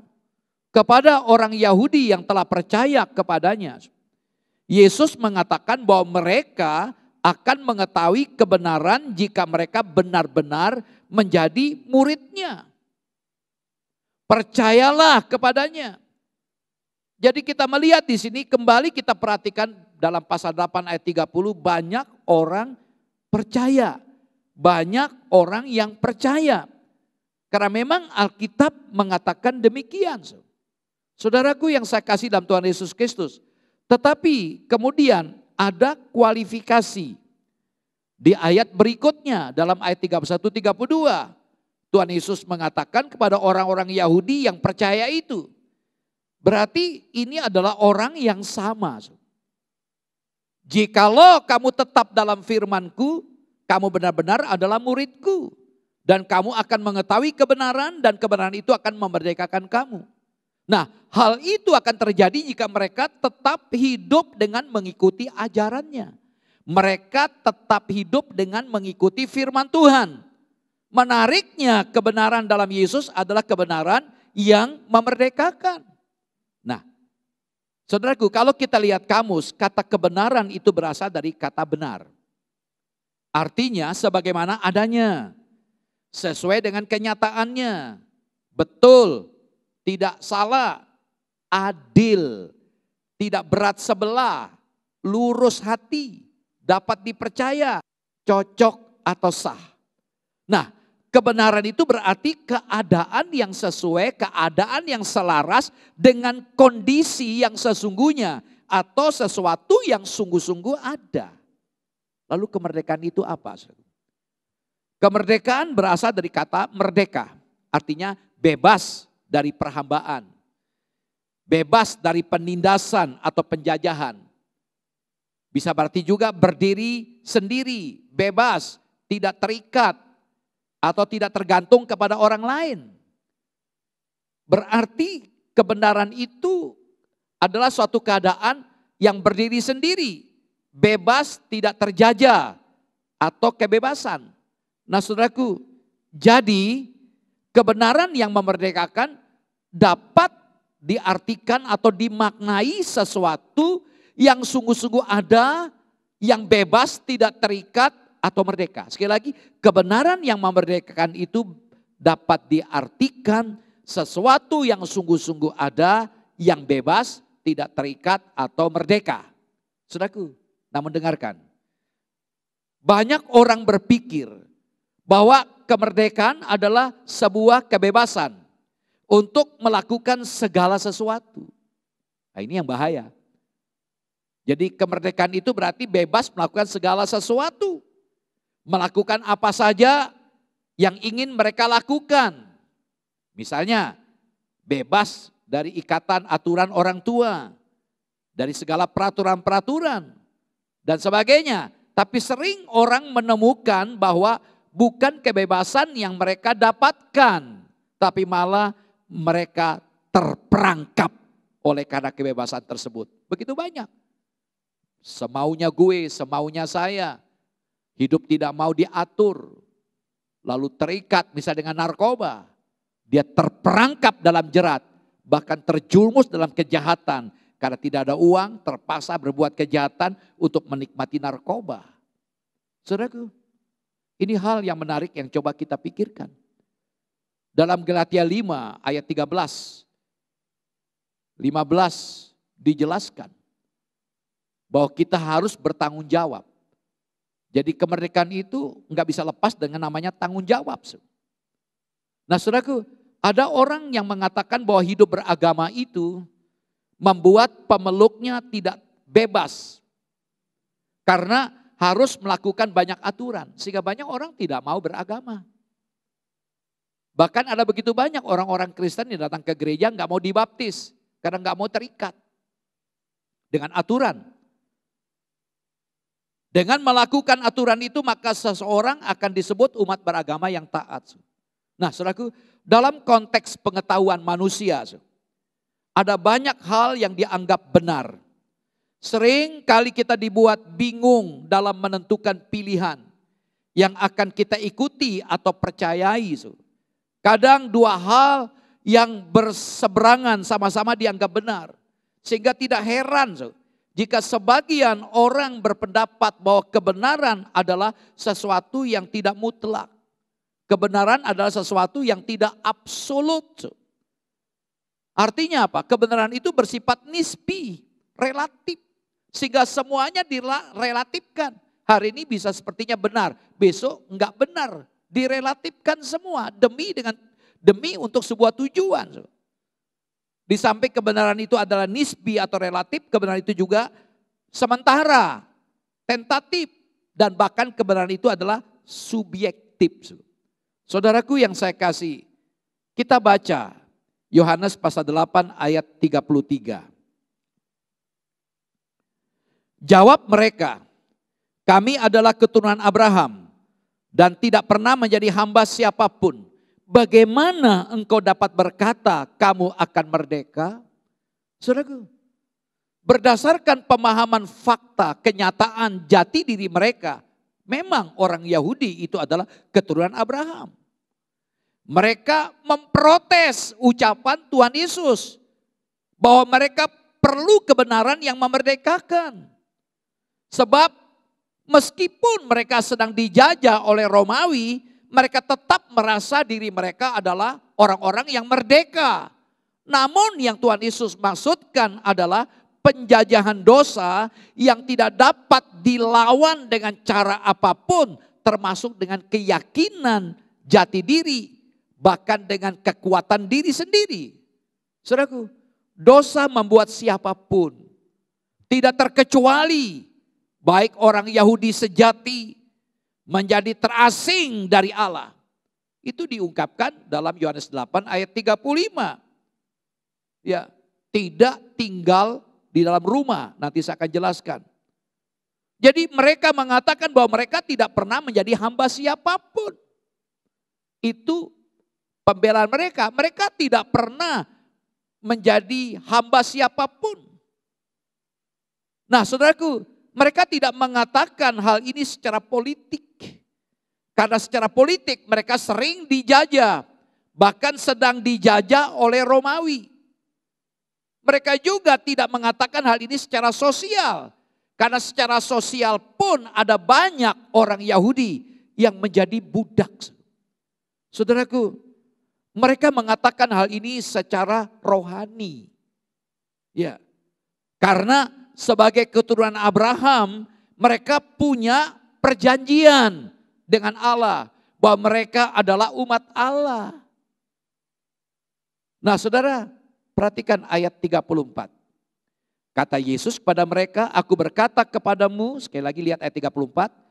Kepada orang Yahudi yang telah percaya kepadanya, Yesus mengatakan bahwa mereka akan mengetahui kebenaran jika mereka benar-benar menjadi muridnya. Percayalah kepadanya. Jadi kita melihat di sini kembali kita perhatikan dalam pasal 8 ayat 30 banyak orang percaya. Banyak orang yang percaya. Karena memang Alkitab mengatakan demikian. Saudaraku yang saya kasih dalam Tuhan Yesus Kristus. Tetapi kemudian ada kualifikasi. Di ayat berikutnya dalam ayat 31-32. Tuhan Yesus mengatakan kepada orang-orang Yahudi yang percaya itu. Berarti ini adalah orang yang sama. Jikalau kamu tetap dalam firman-Ku, kamu benar-benar adalah murid-Ku. Dan kamu akan mengetahui kebenaran dan kebenaran itu akan memerdekakan kamu. Nah, hal itu akan terjadi jika mereka tetap hidup dengan mengikuti ajarannya. Mereka tetap hidup dengan mengikuti firman Tuhan. Menariknya kebenaran dalam Yesus adalah kebenaran yang memerdekakan. Nah, saudaraku, kalau kita lihat kamus, kata kebenaran itu berasal dari kata benar. Artinya sebagaimana adanya, sesuai dengan kenyataannya, betul, tidak salah, adil, tidak berat sebelah, lurus hati, dapat dipercaya, cocok atau sah. Nah, kebenaran itu berarti keadaan yang sesuai, keadaan yang selaras dengan kondisi yang sesungguhnya atau sesuatu yang sungguh-sungguh ada. Lalu kemerdekaan itu apa? Kemerdekaan berasal dari kata merdeka, artinya bebas dari perhambaan, bebas dari penindasan atau penjajahan. Bisa berarti juga berdiri sendiri, bebas, tidak terikat, atau tidak tergantung kepada orang lain. Berarti kebenaran itu adalah suatu keadaan yang berdiri sendiri. Bebas, tidak terjajah atau kebebasan. Nah saudaraku, jadi kebenaran yang memerdekakan dapat diartikan atau dimaknai sesuatu yang sungguh-sungguh ada, yang bebas, tidak terikat, atau merdeka. Sekali lagi, kebenaran yang memerdekakan itu dapat diartikan sesuatu yang sungguh-sungguh ada, yang bebas, tidak terikat atau merdeka. Saudaraku, namun dengarkan. Banyak orang berpikir bahwa kemerdekaan adalah sebuah kebebasan untuk melakukan segala sesuatu. Nah, ini yang bahaya. Jadi kemerdekaan itu berarti bebas melakukan segala sesuatu. Melakukan apa saja yang ingin mereka lakukan. Misalnya bebas dari ikatan aturan orang tua. Dari segala peraturan-peraturan dan sebagainya. Tapi sering orang menemukan bahwa bukan kebebasan yang mereka dapatkan. Tapi malah mereka terperangkap oleh karena kebebasan tersebut. Begitu banyak. Semaunya gue, semaunya saya. Hidup tidak mau diatur. Lalu terikat misalnya dengan narkoba. Dia terperangkap dalam jerat. Bahkan terjumus dalam kejahatan. Karena tidak ada uang, terpaksa berbuat kejahatan untuk menikmati narkoba. Saudaraku, ini hal yang menarik yang coba kita pikirkan. Dalam Galatia 5 ayat 13, 15 dijelaskan bahwa kita harus bertanggung jawab. Jadi kemerdekaan itu nggak bisa lepas dengan namanya tanggung jawab. Nah saudaraku, ada orang yang mengatakan bahwa hidup beragama itu membuat pemeluknya tidak bebas. Karena harus melakukan banyak aturan. Sehingga banyak orang tidak mau beragama. Bahkan ada begitu banyak orang-orang Kristen yang datang ke gereja nggak mau dibaptis. Karena nggak mau terikat dengan aturan. Dengan melakukan aturan itu maka seseorang akan disebut umat beragama yang taat. Nah saudaraku, dalam konteks pengetahuan manusia, ada banyak hal yang dianggap benar. Sering kali kita dibuat bingung dalam menentukan pilihan yang akan kita ikuti atau percayai. Kadang dua hal yang berseberangan sama-sama dianggap benar. Sehingga tidak heran jika sebagian orang berpendapat bahwa kebenaran adalah sesuatu yang tidak mutlak. Kebenaran adalah sesuatu yang tidak absolut. Artinya apa? Kebenaran itu bersifat nisbi, relatif. Sehingga semuanya direlatifkan. Hari ini bisa sepertinya benar, besok enggak benar. Direlatifkan semua demi untuk sebuah tujuan. Di samping kebenaran itu adalah nisbi atau relatif, kebenaran itu juga sementara, tentatif. Dan bahkan kebenaran itu adalah subjektif. Saudaraku yang saya kasih, kita baca Yohanes pasal 8 ayat 33. Jawab mereka, kami adalah keturunan Abraham dan tidak pernah menjadi hamba siapapun. Bagaimana engkau dapat berkata kamu akan merdeka? Saudaraku, berdasarkan pemahaman fakta, kenyataan jati diri mereka, memang orang Yahudi itu adalah keturunan Abraham. Mereka memprotes ucapan Tuhan Yesus bahwa mereka perlu kebenaran yang memerdekakan. Sebab meskipun mereka sedang dijajah oleh Romawi, mereka tetap merasa diri mereka adalah orang-orang yang merdeka. Namun yang Tuhan Yesus maksudkan adalah penjajahan dosa yang tidak dapat dilawan dengan cara apapun, termasuk dengan keyakinan jati diri, bahkan dengan kekuatan diri sendiri. Saudaraku, dosa membuat siapapun, tidak terkecuali baik orang Yahudi sejati, menjadi terasing dari Allah. Itu diungkapkan dalam Yohanes 8 ayat 35. Ya, tidak tinggal di dalam rumah, nanti saya akan jelaskan. Jadi mereka mengatakan bahwa mereka tidak pernah menjadi hamba siapapun. Itu pembelaan mereka. Mereka tidak pernah menjadi hamba siapapun. Nah saudaraku, mereka tidak mengatakan hal ini secara politik. Karena secara politik mereka sering dijajah. Bahkan sedang dijajah oleh Romawi. Mereka juga tidak mengatakan hal ini secara sosial. Karena secara sosial pun ada banyak orang Yahudi yang menjadi budak. Saudaraku, mereka mengatakan hal ini secara rohani. Ya. Karena sebagai keturunan Abraham, mereka punya perjanjian dengan Allah bahwa mereka adalah umat Allah. Nah, Saudara, perhatikan ayat 34. Kata Yesus kepada mereka, aku berkata kepadamu, sekali lagi lihat ayat 34.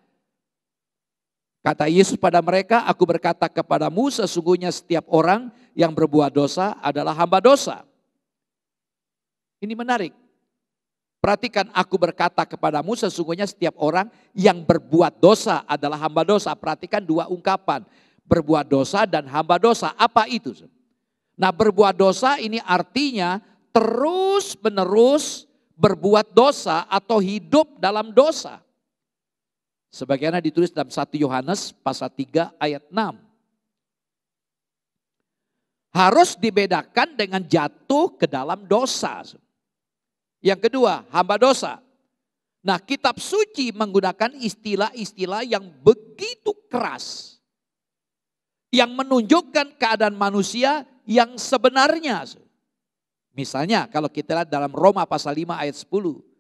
Kata Yesus pada mereka, aku berkata kepadamu, sesungguhnya setiap orang yang berbuat dosa adalah hamba dosa. Ini menarik. Perhatikan, aku berkata kepadamu, sesungguhnya setiap orang yang berbuat dosa adalah hamba dosa. Perhatikan dua ungkapan, berbuat dosa dan hamba dosa. Apa itu? Nah, berbuat dosa ini artinya terus menerus berbuat dosa atau hidup dalam dosa. Sebagaimana ditulis dalam 1 Yohanes pasal 3 ayat 6. Harus dibedakan dengan jatuh ke dalam dosa. Yang kedua, hamba dosa. Nah, kitab suci menggunakan istilah-istilah yang begitu keras. Yang menunjukkan keadaan manusia yang sebenarnya. Misalnya kalau kita lihat dalam Roma pasal 5 ayat 10.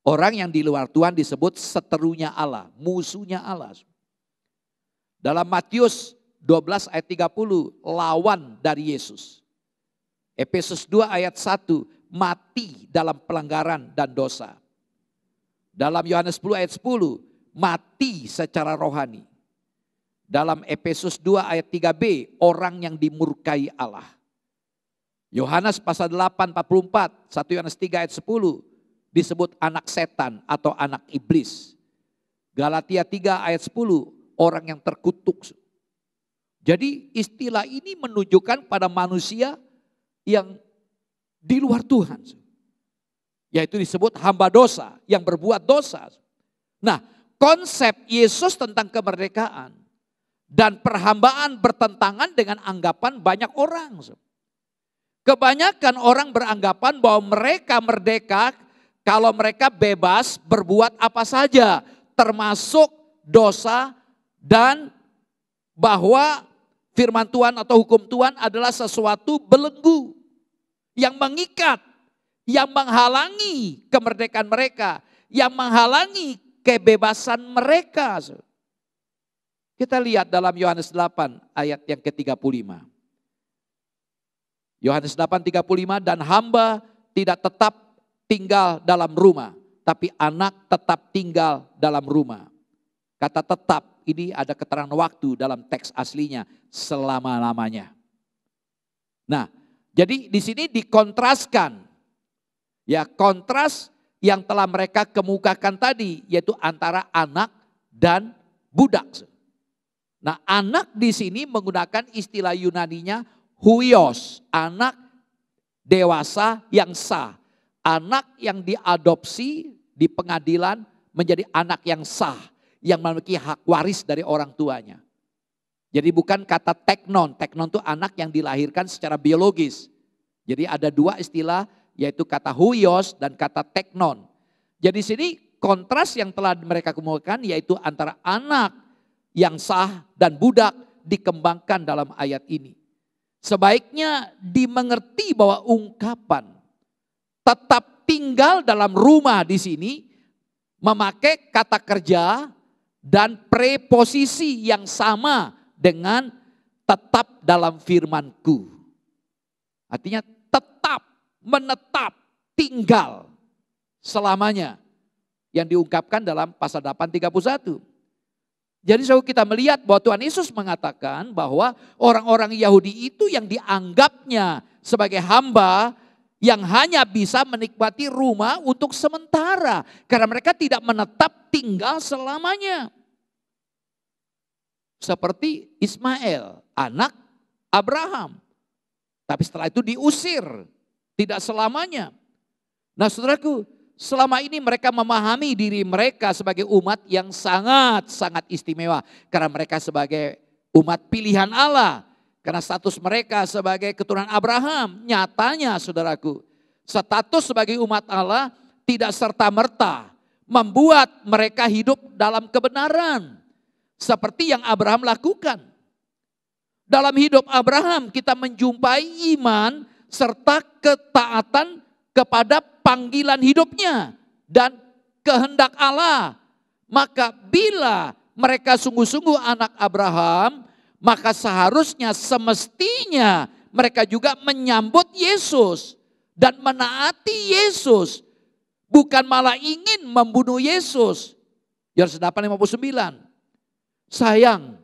Orang yang di luar Tuhan disebut seterunya Allah, musuhnya Allah. Dalam Matius 12 ayat 30, lawan dari Yesus. Efesus 2 ayat 1, mati dalam pelanggaran dan dosa. Dalam Yohanes 10 ayat 10, mati secara rohani. Dalam Efesus 2 ayat 3b, orang yang dimurkai Allah. Yohanes pasal 8 44, 1 Yohanes 3 ayat 10 disebut anak setan atau anak iblis. Galatia 3 ayat 10, orang yang terkutuk. Jadi istilah ini menunjukkan pada manusia yang di luar Tuhan. Yaitu disebut hamba dosa, yang berbuat dosa. Nah, konsep Yesus tentang kemerdekaan dan perhambaan bertentangan dengan anggapan banyak orang. Kebanyakan orang beranggapan bahwa mereka merdeka kalau mereka bebas berbuat apa saja, termasuk dosa, dan bahwa firman Tuhan atau hukum Tuhan adalah sesuatu belenggu yang mengikat, yang menghalangi kemerdekaan mereka, yang menghalangi kebebasan mereka. Kita lihat dalam Yohanes 8 ayat yang ke-35. Yohanes 8:35, dan hamba tidak tetap tinggal dalam rumah, tapi anak tetap tinggal dalam rumah. Kata tetap ini ada keterangan waktu dalam teks aslinya, selama-lamanya. Nah, jadi di sini dikontraskan. Ya, kontras yang telah mereka kemukakan tadi, yaitu antara anak dan budak. Nah, anak di sini menggunakan istilah Yunaninya huios, anak dewasa yang sah. Anak yang diadopsi di pengadilan menjadi anak yang sah, yang memiliki hak waris dari orang tuanya. Jadi bukan kata teknon, teknon itu anak yang dilahirkan secara biologis. Jadi ada dua istilah, yaitu kata huios dan kata teknon. Jadi sini kontras yang telah mereka kemukakan yaitu antara anak yang sah dan budak dikembangkan dalam ayat ini. Sebaiknya dimengerti bahwa ungkapan tetap tinggal dalam rumah di sini memakai kata kerja dan preposisi yang sama dengan tetap dalam firman-Ku. Artinya tetap, menetap, tinggal selamanya yang diungkapkan dalam pasal 8:31. Jadi saudara, kita melihat bahwa Tuhan Yesus mengatakan bahwa orang-orang Yahudi itu yang dianggapnya sebagai hamba yang hanya bisa menikmati rumah untuk sementara. Karena mereka tidak menetap tinggal selamanya. Seperti Ismail, anak Abraham. Tapi setelah itu diusir, tidak selamanya. Nah saudaraku, selama ini mereka memahami diri mereka sebagai umat yang sangat-sangat istimewa. Karena mereka sebagai umat pilihan Allah. Karena status mereka sebagai keturunan Abraham. Nyatanya saudaraku, status sebagai umat Allah tidak serta-merta membuat mereka hidup dalam kebenaran. Seperti yang Abraham lakukan. Dalam hidup Abraham kita menjumpai iman serta ketaatan kepada panggilan hidupnya dan kehendak Allah. Maka bila mereka sungguh-sungguh anak Abraham, maka seharusnya semestinya mereka juga menyambut Yesus dan menaati Yesus. Bukan malah ingin membunuh Yesus. Yohanes 8:59. Sayang,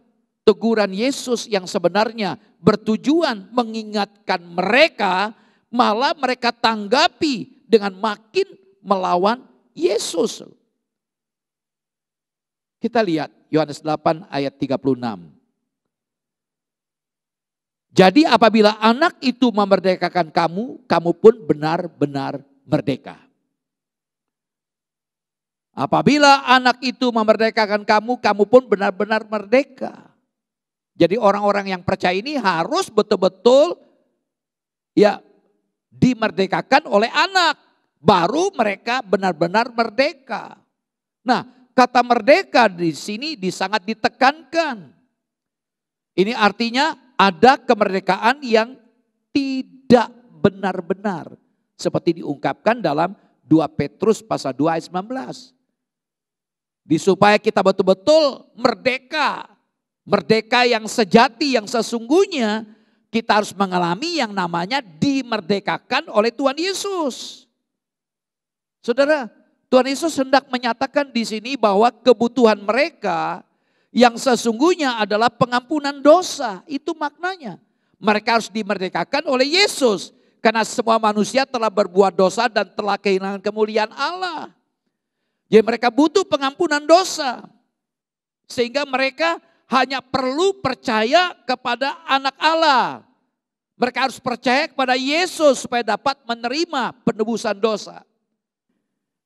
teguran Yesus yang sebenarnya bertujuan mengingatkan mereka, malah mereka tanggapi dengan makin melawan Yesus. Kita lihat Yohanes 8 ayat 36. Jadi apabila anak itu memerdekakan kamu, kamu pun benar-benar merdeka. Apabila anak itu memerdekakan kamu, kamu pun benar-benar merdeka. Jadi orang-orang yang percaya ini harus betul-betul ya dimerdekakan oleh anak. Baru mereka benar-benar merdeka. Nah, kata merdeka di sini sangat ditekankan. Ini artinya ada kemerdekaan yang tidak benar-benar. Seperti diungkapkan dalam 2 Petrus pasal 2 ayat 19. Supaya kita betul-betul merdeka. Merdeka yang sejati, yang sesungguhnya kita harus mengalami yang namanya dimerdekakan oleh Tuhan Yesus. Saudara, Tuhan Yesus hendak menyatakan di sini bahwa kebutuhan mereka yang sesungguhnya adalah pengampunan dosa. Itu maknanya. Mereka harus dimerdekakan oleh Yesus. Karena semua manusia telah berbuat dosa dan telah kehilangan kemuliaan Allah. Jadi mereka butuh pengampunan dosa. Sehingga mereka hanya perlu percaya kepada anak Allah. Mereka harus percaya kepada Yesus supaya dapat menerima penebusan dosa.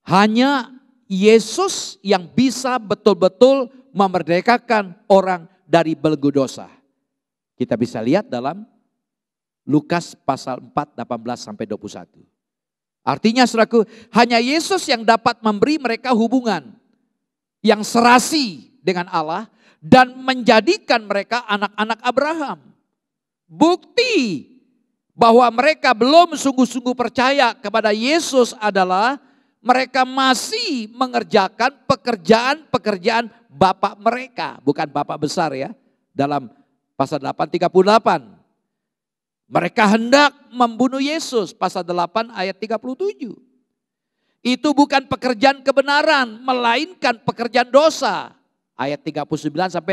Hanya Yesus yang bisa betul-betul memerdekakan orang dari belenggu dosa. Kita bisa lihat dalam Lukas pasal 4, 18-21. Artinya saudaraku, hanya Yesus yang dapat memberi mereka hubungan yang serasi dengan Allah dan menjadikan mereka anak-anak Abraham. Bukti bahwa mereka belum sungguh-sungguh percaya kepada Yesus adalah mereka masih mengerjakan pekerjaan-pekerjaan bapak mereka. Bukan bapak besar ya, dalam pasal 8:38. Mereka hendak membunuh Yesus, pasal 8 ayat 37. Itu bukan pekerjaan kebenaran, melainkan pekerjaan dosa. Ayat 39-40.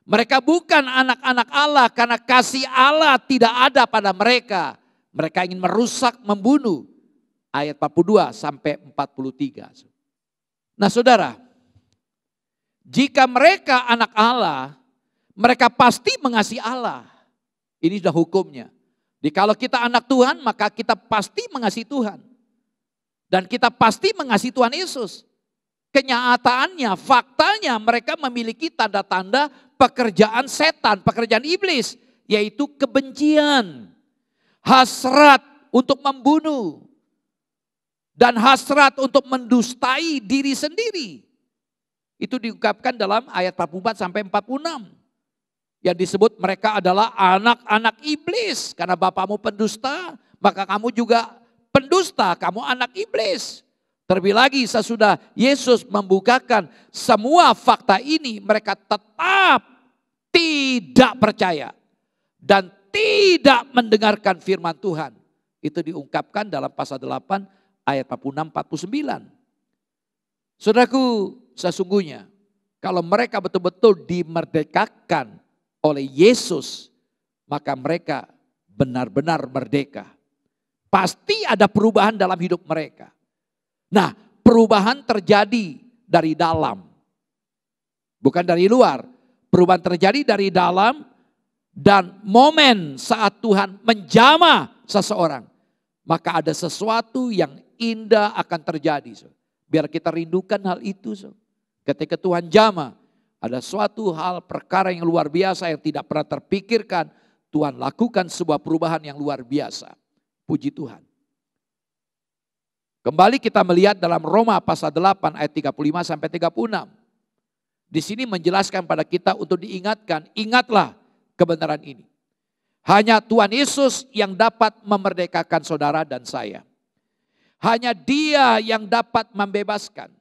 Mereka bukan anak-anak Allah karena kasih Allah tidak ada pada mereka. Mereka ingin merusak, membunuh. Ayat 42-43. Nah saudara, jika mereka anak Allah, mereka pasti mengasihi Allah. Ini sudah hukumnya. Jadi kalau kita anak Tuhan, maka kita pasti mengasihi Tuhan. Dan kita pasti mengasihi Tuhan Yesus. Kenyataannya, faktanya mereka memiliki tanda-tanda pekerjaan setan, pekerjaan iblis. Yaitu kebencian, hasrat untuk membunuh. Dan hasrat untuk mendustai diri sendiri. Itu diungkapkan dalam ayat 44-46. Yang disebut mereka adalah anak-anak iblis. Karena bapamu pendusta, maka kamu juga pendusta, kamu anak iblis. Terlebih lagi sesudah Yesus membukakan semua fakta ini, mereka tetap tidak percaya. Dan tidak mendengarkan firman Tuhan. Itu diungkapkan dalam pasal 8 ayat 46-49. Saudaraku, sesungguhnya kalau mereka betul-betul dimerdekakan oleh Yesus, maka mereka benar-benar merdeka. Pasti ada perubahan dalam hidup mereka. Nah, perubahan terjadi dari dalam. Bukan dari luar. Perubahan terjadi dari dalam dan momen saat Tuhan menjamah seseorang. Maka ada sesuatu yang indah akan terjadi. Biar kita rindukan hal itu. Ketika Tuhan jamah, ada suatu hal perkara yang luar biasa yang tidak pernah terpikirkan. Tuhan lakukan sebuah perubahan yang luar biasa. Puji Tuhan. Kembali kita melihat dalam Roma pasal 8 ayat 35-36. Di sini menjelaskan pada kita untuk diingatkan. Ingatlah kebenaran ini. Hanya Tuhan Yesus yang dapat memerdekakan saudara dan saya. Hanya Dia yang dapat membebaskan.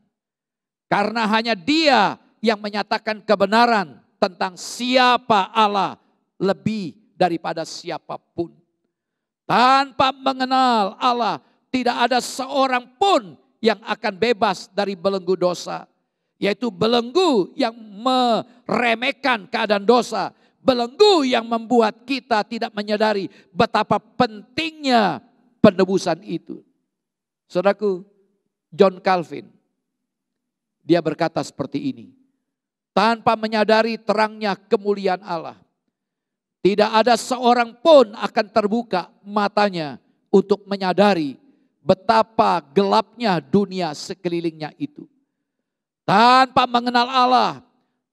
Karena hanya Dia yang menyatakan kebenaran tentang siapa Allah lebih daripada siapapun. Tanpa mengenal Allah, tidak ada seorang pun yang akan bebas dari belenggu dosa. Yaitu belenggu yang meremehkan keadaan dosa. Belenggu yang membuat kita tidak menyadari betapa pentingnya penebusan itu. Saudaraku, John Calvin, dia berkata seperti ini. Tanpa menyadari terangnya kemuliaan Allah, tidak ada seorang pun akan terbuka matanya untuk menyadari betapa gelapnya dunia sekelilingnya itu. Tanpa mengenal Allah,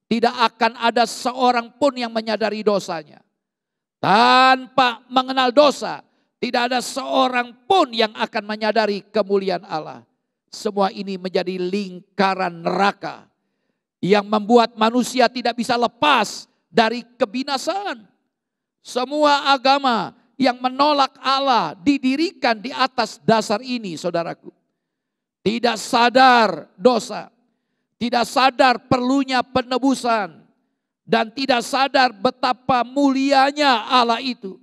tidak akan ada seorang pun yang menyadari dosanya. Tanpa mengenal dosa, tidak ada seorang pun yang akan menyadari kemuliaan Allah. Semua ini menjadi lingkaran neraka yang membuat manusia tidak bisa lepas dari kebinasaan. Semua agama yang menolak Allah didirikan di atas dasar ini, saudaraku. Tidak sadar dosa, tidak sadar perlunya penebusan, dan tidak sadar betapa mulianya Allah itu.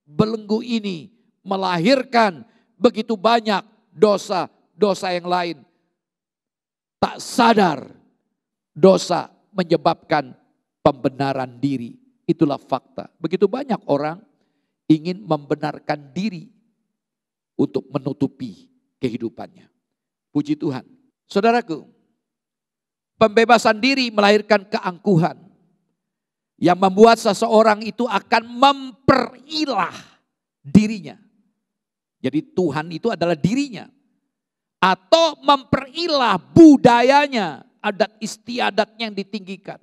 Belenggu ini melahirkan begitu banyak dosa-dosa yang lain. Tak sadar dosa menyebabkan pembenaran diri. Itulah fakta. Begitu banyak orang ingin membenarkan diri untuk menutupi kehidupannya. Puji Tuhan. Saudaraku, pembebasan diri melahirkan keangkuhan yang membuat seseorang itu akan memperilah dirinya. Jadi Tuhan itu adalah dirinya. Atau memperilah budayanya, adat istiadatnya yang ditinggikan.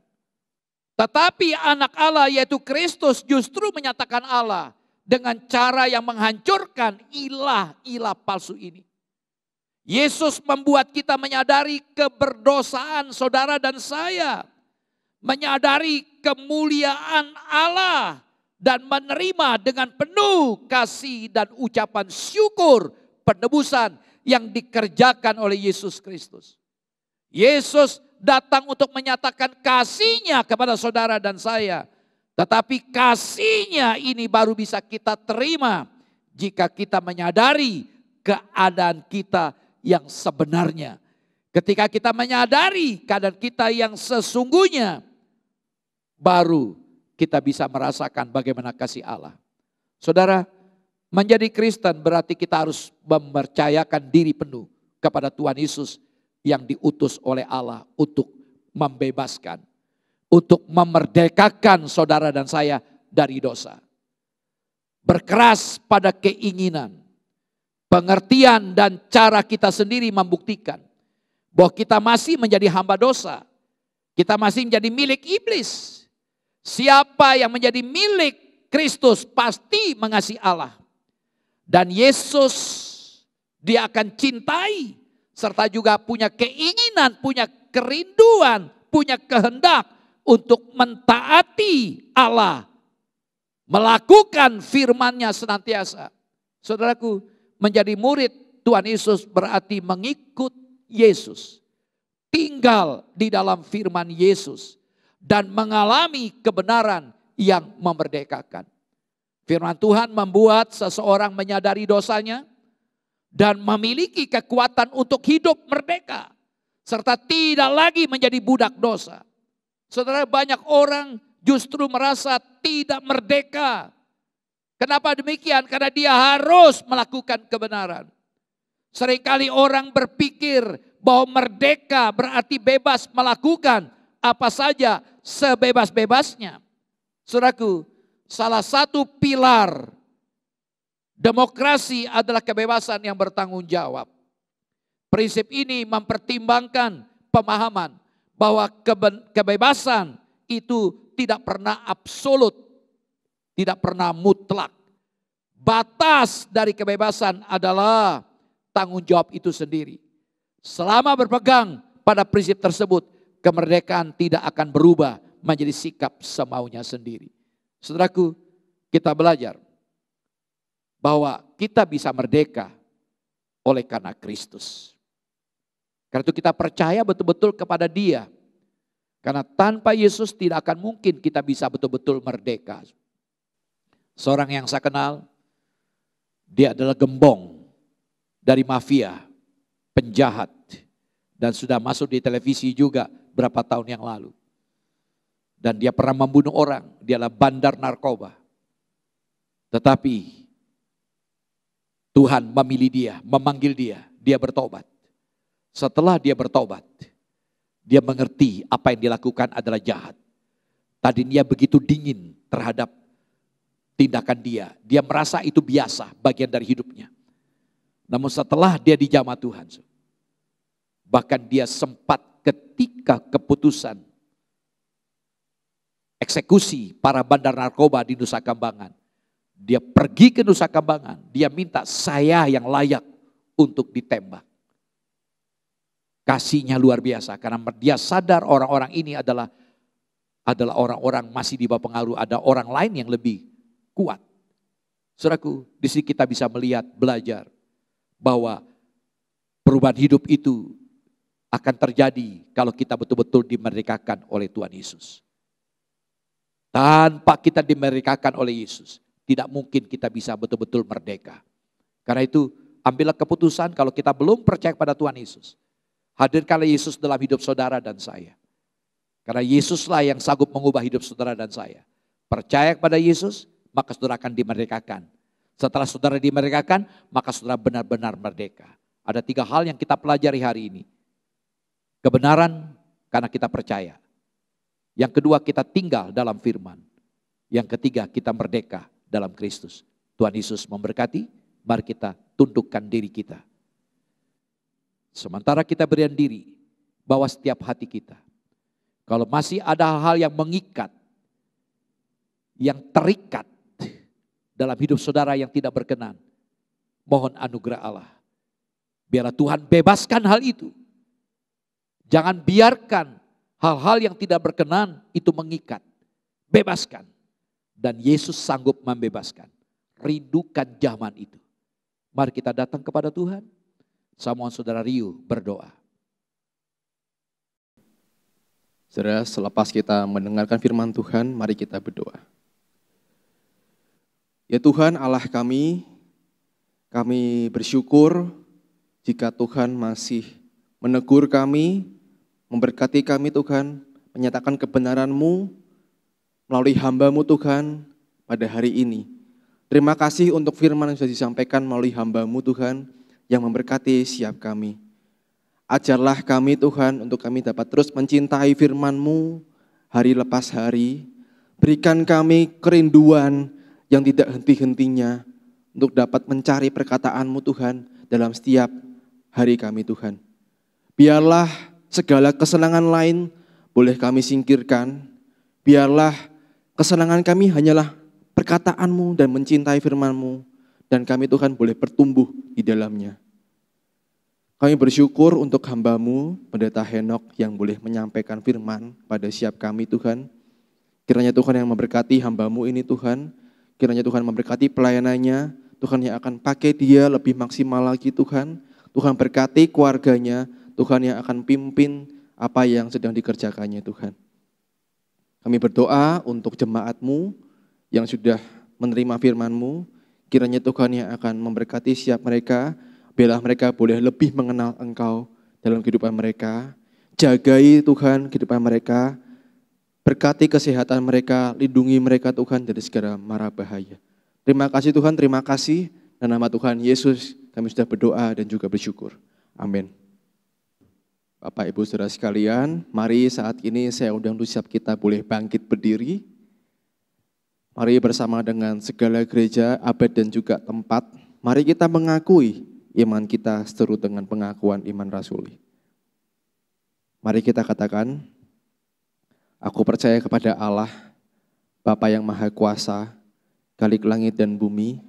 Tetapi anak Allah yaitu Kristus justru menyatakan Allah dengan cara yang menghancurkan ilah-ilah palsu ini. Yesus membuat kita menyadari keberdosaan saudara dan saya. Menyadari kemuliaan Allah dan menerima dengan penuh kasih dan ucapan syukur penebusan yang dikerjakan oleh Yesus Kristus. Yesus datang untuk menyatakan kasih-Nya kepada saudara dan saya. Tetapi kasih-Nya ini baru bisa kita terima jika kita menyadari keadaan kita yang sebenarnya. Ketika kita menyadari keadaan kita yang sesungguhnya, baru kita bisa merasakan bagaimana kasih Allah. Saudara, menjadi Kristen berarti kita harus mempercayakan diri penuh kepada Tuhan Yesus yang diutus oleh Allah untuk membebaskan, untuk memerdekakan saudara dan saya dari dosa. Berkeras pada keinginan, pengertian dan cara kita sendiri membuktikan bahwa kita masih menjadi hamba dosa. Kita masih menjadi milik iblis. Siapa yang menjadi milik Kristus pasti mengasihi Allah. Dan Yesus dia akan cintai serta juga punya keinginan, punya kerinduan, punya kehendak untuk mentaati Allah. Melakukan firman-Nya senantiasa. Saudaraku, menjadi murid Tuhan Yesus berarti mengikut Yesus. Tinggal di dalam firman Yesus. Dan mengalami kebenaran yang memerdekakan. Firman Tuhan membuat seseorang menyadari dosanya. Dan memiliki kekuatan untuk hidup merdeka. Serta tidak lagi menjadi budak dosa. Saudara, banyak orang justru merasa tidak merdeka. Kenapa demikian? Karena dia harus melakukan kebenaran. Seringkali orang berpikir bahwa merdeka berarti bebas melakukan apa saja sebebas-bebasnya. Saudaraku, salah satu pilar demokrasi adalah kebebasan yang bertanggung jawab. Prinsip ini mempertimbangkan pemahaman bahwa kebebasan itu tidak pernah absolut, tidak pernah mutlak. Batas dari kebebasan adalah tanggung jawab itu sendiri. Selama berpegang pada prinsip tersebut, kemerdekaan tidak akan berubah menjadi sikap semaunya sendiri. Saudaraku, kita belajar bahwa kita bisa merdeka oleh karena Kristus. Karena itu kita percaya betul-betul kepada Dia. Karena tanpa Yesus tidak akan mungkin kita bisa betul-betul merdeka. Seorang yang saya kenal, dia adalah gembong dari mafia, penjahat. Dan sudah masuk di televisi juga berapa tahun yang lalu. Dan dia pernah membunuh orang, dia adalah bandar narkoba. Tetapi Tuhan memilih dia, memanggil dia bertobat. Setelah dia bertobat, dia mengerti apa yang dilakukan adalah jahat. Tadi dia begitu dingin terhadap tindakan dia. Dia merasa itu biasa, bagian dari hidupnya. Namun setelah dia dijamah Tuhan, bahkan dia sempat ketika keputusan eksekusi para bandar narkoba di Nusa Kambangan. Dia pergi ke Nusa Kambangan, dia minta saya yang layak untuk ditembak. Kasihnya luar biasa karena dia sadar orang-orang ini adalah orang-orang masih di bawah pengaruh, ada orang lain yang lebih kuat. Saudaraku, di sini kita bisa melihat, belajar bahwa perubahan hidup itu akan terjadi kalau kita betul-betul dimerdekakan oleh Tuhan Yesus. Tanpa kita dimerdekakan oleh Yesus, tidak mungkin kita bisa betul-betul merdeka. Karena itu, ambillah keputusan kalau kita belum percaya pada Tuhan Yesus. Hadirkanlah Yesus dalam hidup saudara dan saya. Karena Yesuslah yang sanggup mengubah hidup saudara dan saya. Percaya kepada Yesus, maka saudara akan dimerdekakan. Setelah saudara dimerdekakan, maka saudara benar-benar merdeka. Ada 3 hal yang kita pelajari hari ini. Kebenaran karena kita percaya. Yang kedua, kita tinggal dalam firman. Yang ketiga, kita merdeka dalam Kristus. Tuhan Yesus memberkati, mari kita tundukkan diri kita. Sementara kita berikan diri, bahwa setiap hati kita, kalau masih ada hal-hal yang mengikat, yang terikat dalam hidup saudara yang tidak berkenan, mohon anugerah Allah. Biarlah Tuhan bebaskan hal itu. Jangan biarkan hal-hal yang tidak berkenan itu mengikat. Bebaskan. Dan Yesus sanggup membebaskan. Rindukan zaman itu. Mari kita datang kepada Tuhan. Saya mohon saudara Rio berdoa. Saudara, selepas kita mendengarkan firman Tuhan, mari kita berdoa. Ya Tuhan Allah kami bersyukur jika Tuhan masih menegur kami, memberkati kami Tuhan, menyatakan kebenaran-Mu melalui hamba-Mu Tuhan pada hari ini. Terima kasih untuk firman yang sudah disampaikan melalui hamba-Mu Tuhan, yang memberkati setiap kami. Ajarlah kami Tuhan untuk kami dapat terus mencintai firman-Mu hari lepas hari. Berikan kami kerinduan yang tidak henti-hentinya untuk dapat mencari perkataan-Mu Tuhan dalam setiap hari kami Tuhan. Biarlah segala kesenangan lain boleh kami singkirkan. Biarlah kesenangan kami hanyalah perkataan-Mu dan mencintai firman-Mu. Dan kami Tuhan boleh bertumbuh di dalamnya. Kami bersyukur untuk hamba-Mu, Pendeta Henok yang boleh menyampaikan firman pada setiap kami Tuhan. Kiranya Tuhan yang memberkati hamba-Mu ini Tuhan. Kiranya Tuhan memberkati pelayanannya. Tuhan yang akan pakai dia lebih maksimal lagi Tuhan. Tuhan berkati keluarganya. Tuhan yang akan pimpin apa yang sedang dikerjakannya Tuhan. Kami berdoa untuk jemaat-Mu yang sudah menerima firman-Mu. Kiranya Tuhan yang akan memberkati setiap mereka, biarlah mereka boleh lebih mengenal Engkau dalam kehidupan mereka. Jagai Tuhan kehidupan mereka, berkati kesehatan mereka, lindungi mereka Tuhan dari segala mara bahaya. Terima kasih Tuhan, terima kasih. Dalam nama Tuhan Yesus kami sudah berdoa dan juga bersyukur. Amin. Bapak Ibu Saudara sekalian, mari saat ini saya undang setiap kita boleh bangkit berdiri. Mari bersama dengan segala gereja, abad dan juga tempat, mari kita mengakui iman kita seturut dengan pengakuan iman rasuli. Mari kita katakan, aku percaya kepada Allah, Bapa yang Maha Kuasa, Khalik langit dan bumi,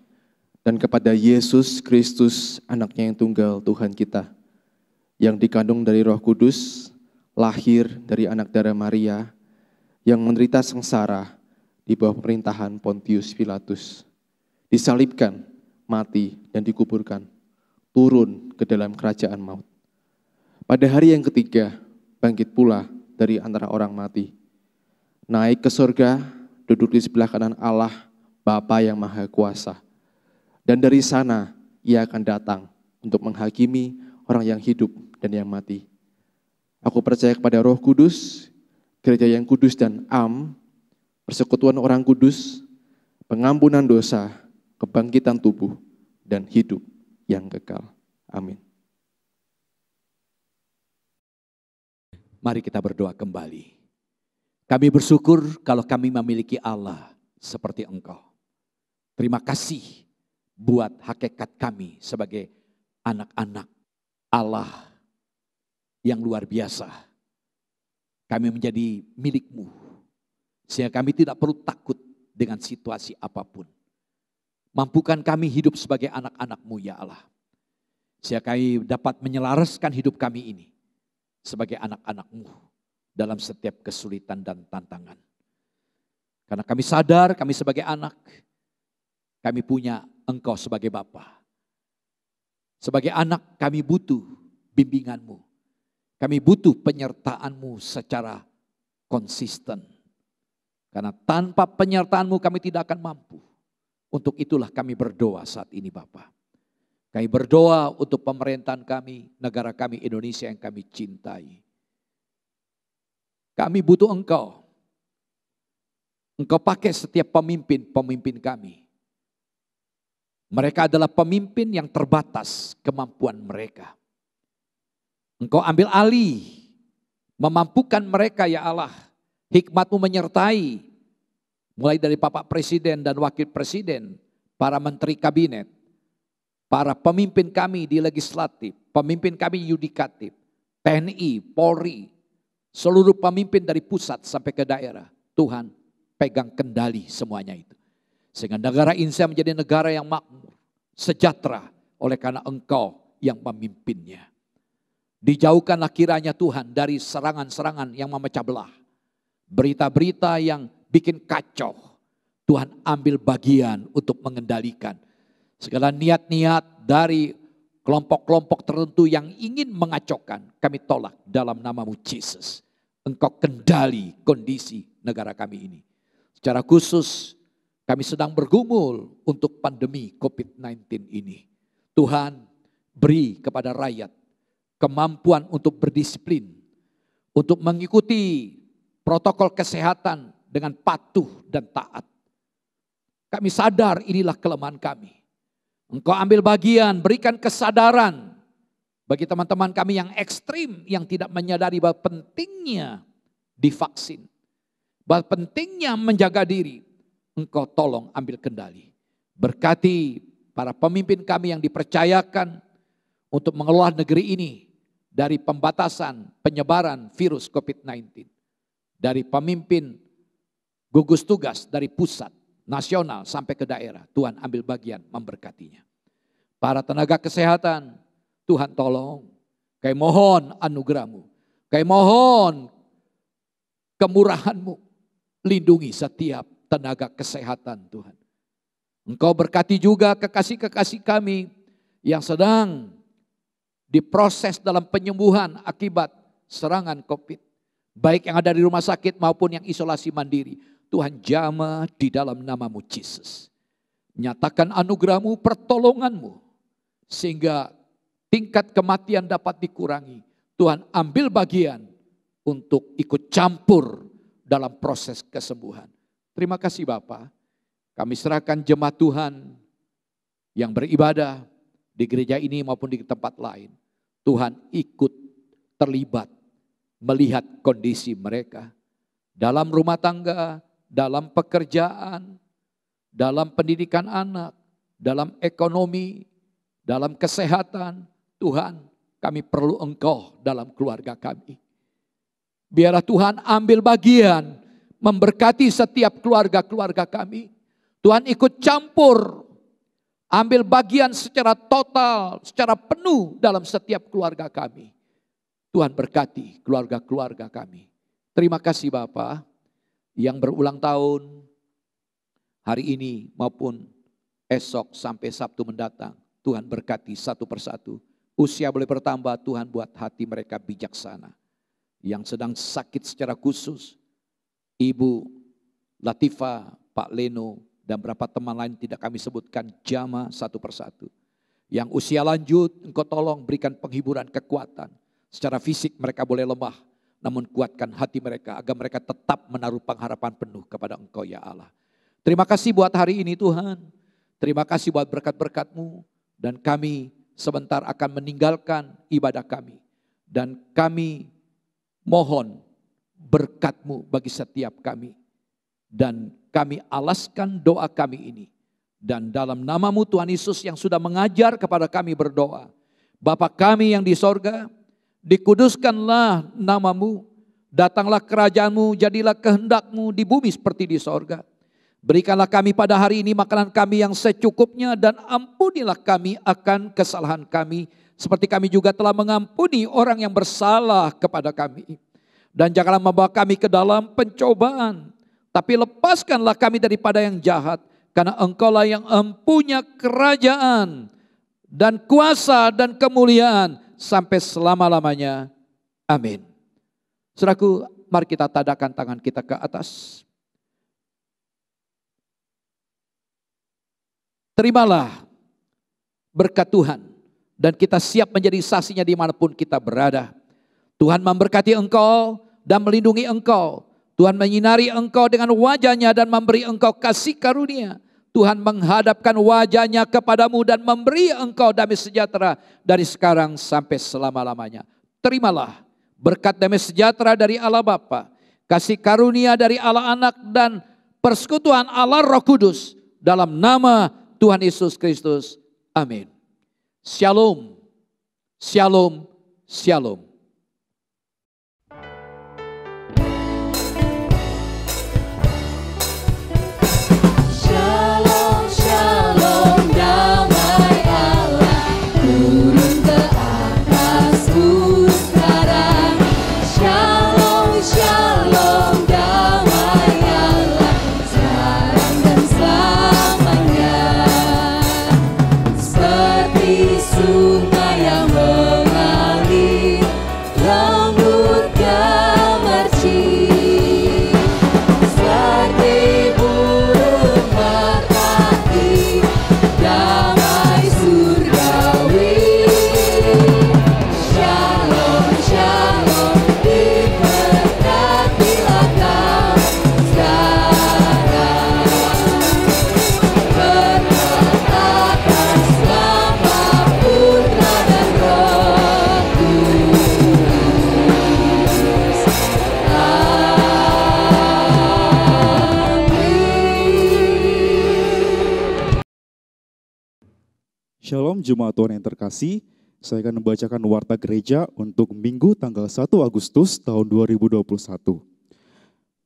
dan kepada Yesus Kristus, anaknya yang tunggal Tuhan kita, yang dikandung dari Roh Kudus, lahir dari anak darah Maria, yang menderita sengsara, di bawah pemerintahan Pontius Pilatus. Disalibkan, mati, dan dikuburkan. Turun ke dalam kerajaan maut. Pada hari yang ketiga, bangkit pula dari antara orang mati. Naik ke surga, duduk di sebelah kanan Allah, Bapa yang Maha Kuasa. Dan dari sana, ia akan datang untuk menghakimi orang yang hidup dan yang mati. Aku percaya kepada Roh Kudus, gereja yang kudus dan am, persekutuan orang kudus, pengampunan dosa, kebangkitan tubuh, dan hidup yang kekal. Amin. Mari kita berdoa kembali. Kami bersyukur kalau kami memiliki Allah seperti Engkau. Terima kasih buat hakikat kami sebagai anak-anak Allah yang luar biasa. Kami menjadi milik-Mu, sehingga kami tidak perlu takut dengan situasi apapun. Mampukan kami hidup sebagai anak-anak-Mu ya Allah. Sehingga kami dapat menyelaraskan hidup kami ini sebagai anak-anak-Mu dalam setiap kesulitan dan tantangan. Karena kami sadar kami sebagai anak, kami punya Engkau sebagai Bapa. Sebagai anak kami butuh bimbingan-Mu. Kami butuh penyertaan-Mu secara konsisten. Karena tanpa penyertaan-Mu kami tidak akan mampu. Untuk itulah kami berdoa saat ini Bapa. Kami berdoa untuk pemerintahan kami, negara kami Indonesia yang kami cintai. Kami butuh Engkau. Engkau pakai setiap pemimpin kami. Mereka adalah pemimpin yang terbatas kemampuan mereka. Engkau ambil alih, memampukan mereka ya Allah. Hikmat-Mu menyertai, mulai dari Bapak Presiden dan Wakil Presiden, para Menteri Kabinet, para pemimpin kami di legislatif, pemimpin kami yudikatif, TNI, Polri, seluruh pemimpin dari pusat sampai ke daerah. Tuhan pegang kendali semuanya itu. Sehingga negara Indonesia menjadi negara yang makmur, sejahtera oleh karena Engkau yang memimpinnya. Dijauhkanlah kiranya Tuhan dari serangan-serangan yang memecah belah. Berita-berita yang bikin kacau. Tuhan ambil bagian untuk mengendalikan. Segala niat-niat dari kelompok-kelompok tertentu yang ingin mengacaukan, kami tolak dalam nama-Mu Yesus. Engkau kendali kondisi negara kami ini. Secara khusus kami sedang bergumul untuk pandemi COVID-19 ini. Tuhan beri kepada rakyat kemampuan untuk berdisiplin, untuk mengikuti protokol kesehatan dengan patuh dan taat. Kami sadar inilah kelemahan kami. Engkau ambil bagian, berikan kesadaran bagi teman-teman kami yang ekstrim, yang tidak menyadari bahwa pentingnya divaksin, bahwa pentingnya menjaga diri. Engkau tolong ambil kendali. Berkati para pemimpin kami yang dipercayakan untuk mengelola negeri ini dari pembatasan penyebaran virus COVID-19. Dari pemimpin gugus tugas dari pusat, nasional sampai ke daerah. Tuhan ambil bagian memberkatinya. Para tenaga kesehatan, Tuhan tolong. Kami mohon anugerah-Mu. Kami mohon kemurahan-Mu. Lindungi setiap tenaga kesehatan Tuhan. Engkau berkati juga kekasih-kekasih kami yang sedang diproses dalam penyembuhan akibat serangan COVID. Baik yang ada di rumah sakit maupun yang isolasi mandiri. Tuhan jamah di dalam nama-Mu Yesus. Nyatakan anugerah-Mu, pertolongan-Mu. Sehingga tingkat kematian dapat dikurangi. Tuhan ambil bagian untuk ikut campur dalam proses kesembuhan. Terima kasih Bapa. Kami serahkan jemaat Tuhan yang beribadah di gereja ini maupun di tempat lain. Tuhan ikut terlibat melihat kondisi mereka. Dalam rumah tangga, dalam pekerjaan, dalam pendidikan anak, dalam ekonomi, dalam kesehatan. Tuhan, kami perlu Engkau dalam keluarga kami. Biarlah Tuhan ambil bagian memberkati setiap keluarga-keluarga kami. Tuhan ikut campur, ambil bagian secara total, secara penuh dalam setiap keluarga kami. Tuhan berkati keluarga-keluarga kami. Terima kasih Bapa yang berulang tahun hari ini maupun esok sampai Sabtu mendatang. Tuhan berkati satu persatu. Usia boleh bertambah, Tuhan buat hati mereka bijaksana. Yang sedang sakit secara khusus, Ibu Latifa, Pak Leno, dan beberapa teman lain tidak kami sebutkan, jamah satu persatu. Yang usia lanjut, Engkau tolong berikan penghiburan, kekuatan. Secara fisik mereka boleh lemah, namun kuatkan hati mereka agar mereka tetap menaruh pengharapan penuh kepada Engkau ya Allah. Terima kasih buat hari ini Tuhan. Terima kasih buat berkat-berkat-Mu. Dan kami sebentar akan meninggalkan ibadah kami. Dan kami mohon berkat-Mu bagi setiap kami. Dan kami alaskan doa kami ini. Dan dalam nama-Mu Tuhan Yesus yang sudah mengajar kepada kami berdoa. Bapa kami yang di sorga, dikuduskanlah nama-Mu. Datanglah kerajaan-Mu, jadilah kehendak-Mu di bumi seperti di sorga. Berikanlah kami pada hari ini makanan kami yang secukupnya dan ampunilah kami akan kesalahan kami. Seperti kami juga telah mengampuni orang yang bersalah kepada kami. Dan janganlah membawa kami ke dalam pencobaan. Tapi lepaskanlah kami daripada yang jahat. Karena Engkaulah yang empunya kerajaan dan kuasa dan kemuliaan sampai selama-lamanya. Amin. Saudaraku, mari kita tadahkan tangan kita ke atas. Terimalah berkat Tuhan dan kita siap menjadi saksinya dimanapun kita berada. Tuhan memberkati engkau dan melindungi engkau. Tuhan menyinari engkau dengan wajahnya dan memberi engkau kasih karunia. Tuhan menghadapkan wajahnya kepadamu dan memberi engkau damai sejahtera dari sekarang sampai selama-lamanya. Terimalah berkat damai sejahtera dari Allah Bapa, kasih karunia dari Allah Anak dan persekutuan Allah Roh Kudus dalam nama Tuhan Yesus Kristus. Amin. Shalom. Shalom. Shalom. Shalom, shalom, damai Allah turun ke atasku sekarang. Shalom, shalom, damai Allah sekarang dan selamanya. Seperti sungai yang mengalir, lembut gemercik. Seperti burung merpati, damai surgawi. Shalom, shalom, diberkatilah kau sekarang. Berkatakan selama Putra dan Roh Kudus. Amin. Shalom Jemaat Tuhan yang terkasih, saya akan membacakan warta gereja untuk Minggu tanggal 1 Agustus tahun 2021.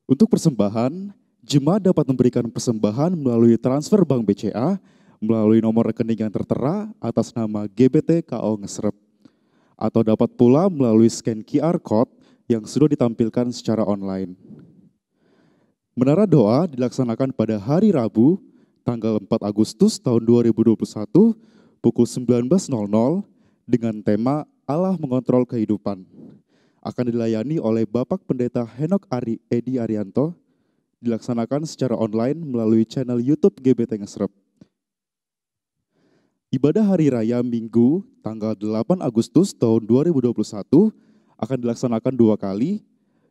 Untuk persembahan, jemaat dapat memberikan persembahan melalui transfer Bank BCA, melalui nomor rekening yang tertera atas nama GBT KO Ngesrep, atau dapat pula melalui scan QR Code yang sudah ditampilkan secara online. Menara doa dilaksanakan pada hari Rabu, tanggal 4 Agustus tahun 2021, pukul 19.00 dengan tema Allah Mengontrol Kehidupan. Akan dilayani oleh Bapak Pendeta Henok Edi Arianto, dilaksanakan secara online melalui channel YouTube GBT Ngesrep. Ibadah Hari Raya Minggu tanggal 8 Agustus tahun 2021 akan dilaksanakan 2 kali.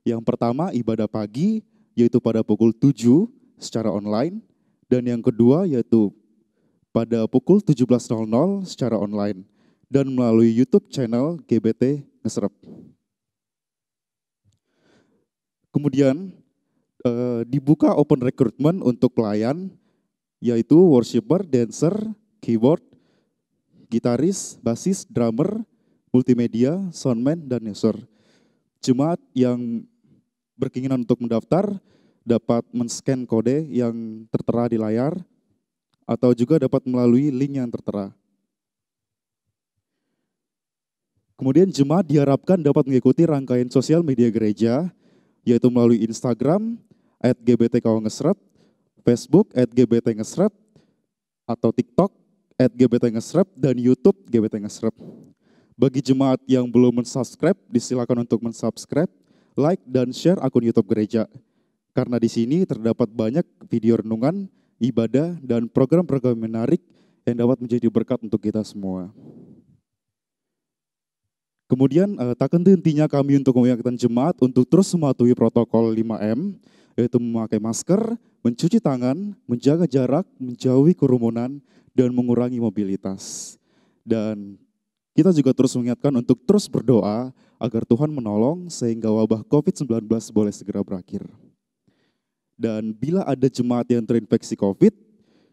Yang pertama ibadah pagi yaitu pada pukul 7 secara online, dan yang kedua yaitu pada pukul 17.00 secara online dan melalui YouTube channel GBT Ngesrep. Kemudian dibuka open recruitment untuk pelayan, yaitu worshiper, dancer, keyboard, gitaris, basis, drummer, multimedia, soundman, dan user. Jemaat yang berkeinginan untuk mendaftar dapat men-scan kode yang tertera di layar atau juga dapat melalui link yang tertera. Kemudian jemaat diharapkan dapat mengikuti rangkaian sosial media gereja, yaitu melalui Instagram @GBTKO Ngesrep, Facebook @gbtngesrep, atau TikTok @gbtngesrep, dan YouTube gbtngesrep. Bagi jemaat yang belum mensubscribe, disilakan untuk mensubscribe, like, dan share akun YouTube gereja. Karena di sini terdapat banyak video renungan, ibadah, dan program-program menarik yang dapat menjadi berkat untuk kita semua. Kemudian tak henti-hentinya kami untuk mengingatkan jemaat untuk terus mematuhi protokol 5M, yaitu memakai masker, mencuci tangan, menjaga jarak, menjauhi kerumunan, dan mengurangi mobilitas. Dan kita juga terus mengingatkan untuk terus berdoa agar Tuhan menolong sehingga wabah COVID-19 boleh segera berakhir. Dan bila ada jemaat yang terinfeksi COVID,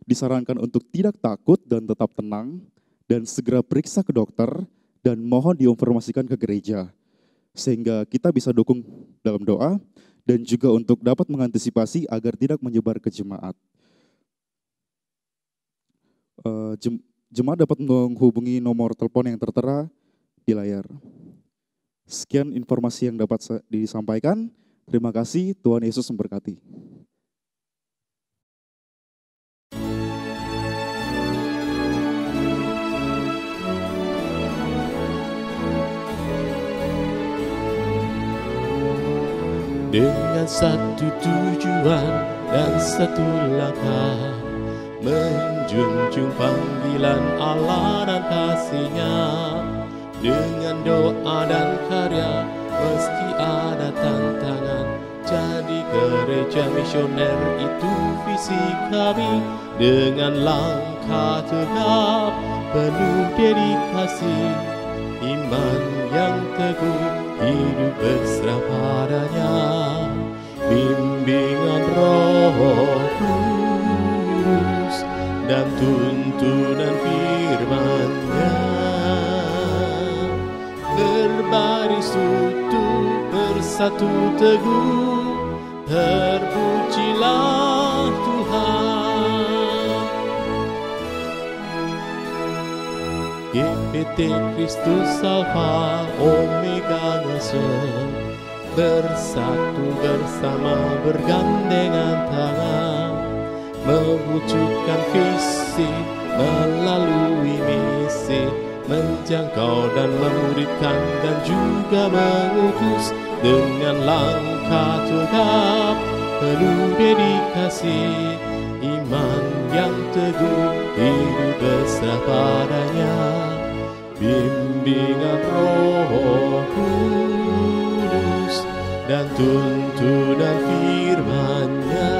disarankan untuk tidak takut dan tetap tenang, dan segera periksa ke dokter, dan mohon diinformasikan ke gereja, sehingga kita bisa dukung dalam doa, dan juga untuk dapat mengantisipasi agar tidak menyebar ke jemaat. Jemaat dapat menghubungi nomor telepon yang tertera di layar. Sekian informasi yang dapat disampaikan. Terima kasih, Tuhan Yesus memberkati. Dengan satu tujuan dan satu langkah, menjunjung panggilan Allah dan kasih-Nya. Dengan doa dan karya, meski ada tantangan, jadi gereja misioner itu visi kami. Dengan langkah tegap, penuh dedikasi, iman yang teguh, hidup berserah padanya. Bimbingan Roh Kudus dan tuntunan firman-Nya, berbaris utuh, bersatu teguh, terpujilah Tuhan. GPT Kristus Alfa Omega Ngasem, bersatu bersama bergandengan tangan, mewujudkan visi melalui misi, menjangkau dan memuridkan dan juga mengutus. Dengan langkah tegap, penuh dedikasi, iman yang teguh, hidup berserah padanya. Bimbingan Roh Kudus dan tuntunan firman-Nya,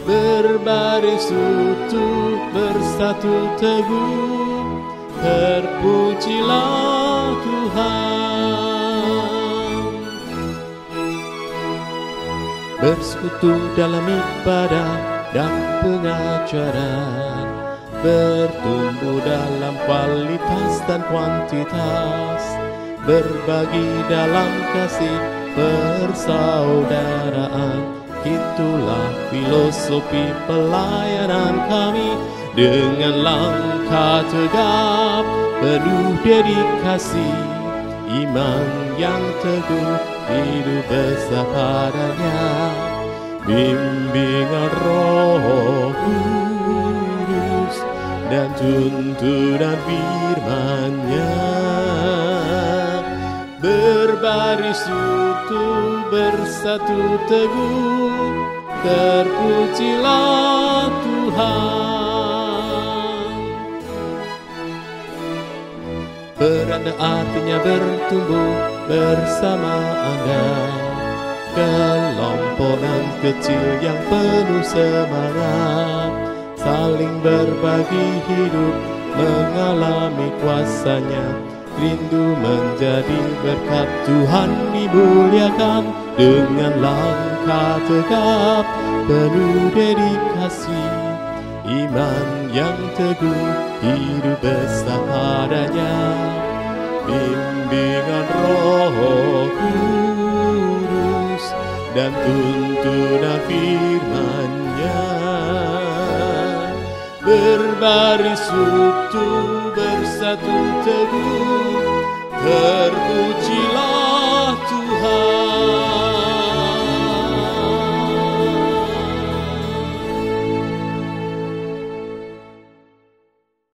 berbaris utuh, bersatu teguh, terpujilah Tuhan. Bersekutu dalam ibadah dan pengajaran, bertumbuh dalam kualitas dan kuantitas, berbagi dalam kasih persaudaraan. Itulah filosofi pelayanan kami. Dengan langkah tegap, penuh dedikasi, iman yang teguh, hidup besar padanya. Bimbingan Roh Kudus dan tuntunan firman-Nya, berbaris utuh, bersatu teguh, terpujilah Tuhan. Beranda artinya bertumbuh bersama Anda, kelompokan kecil yang penuh semangat, saling berbagi hidup, mengalami kuasa-Nya, rindu menjadi berkat Tuhan dimuliakan. Dengan langkah tegap, penuh dedikasi, iman yang teguh, hidup besar padanya. Bimbingan Roh Kudus dan tuntunan firman-Nya, berbaris utuh, bersatu teguh, terpuji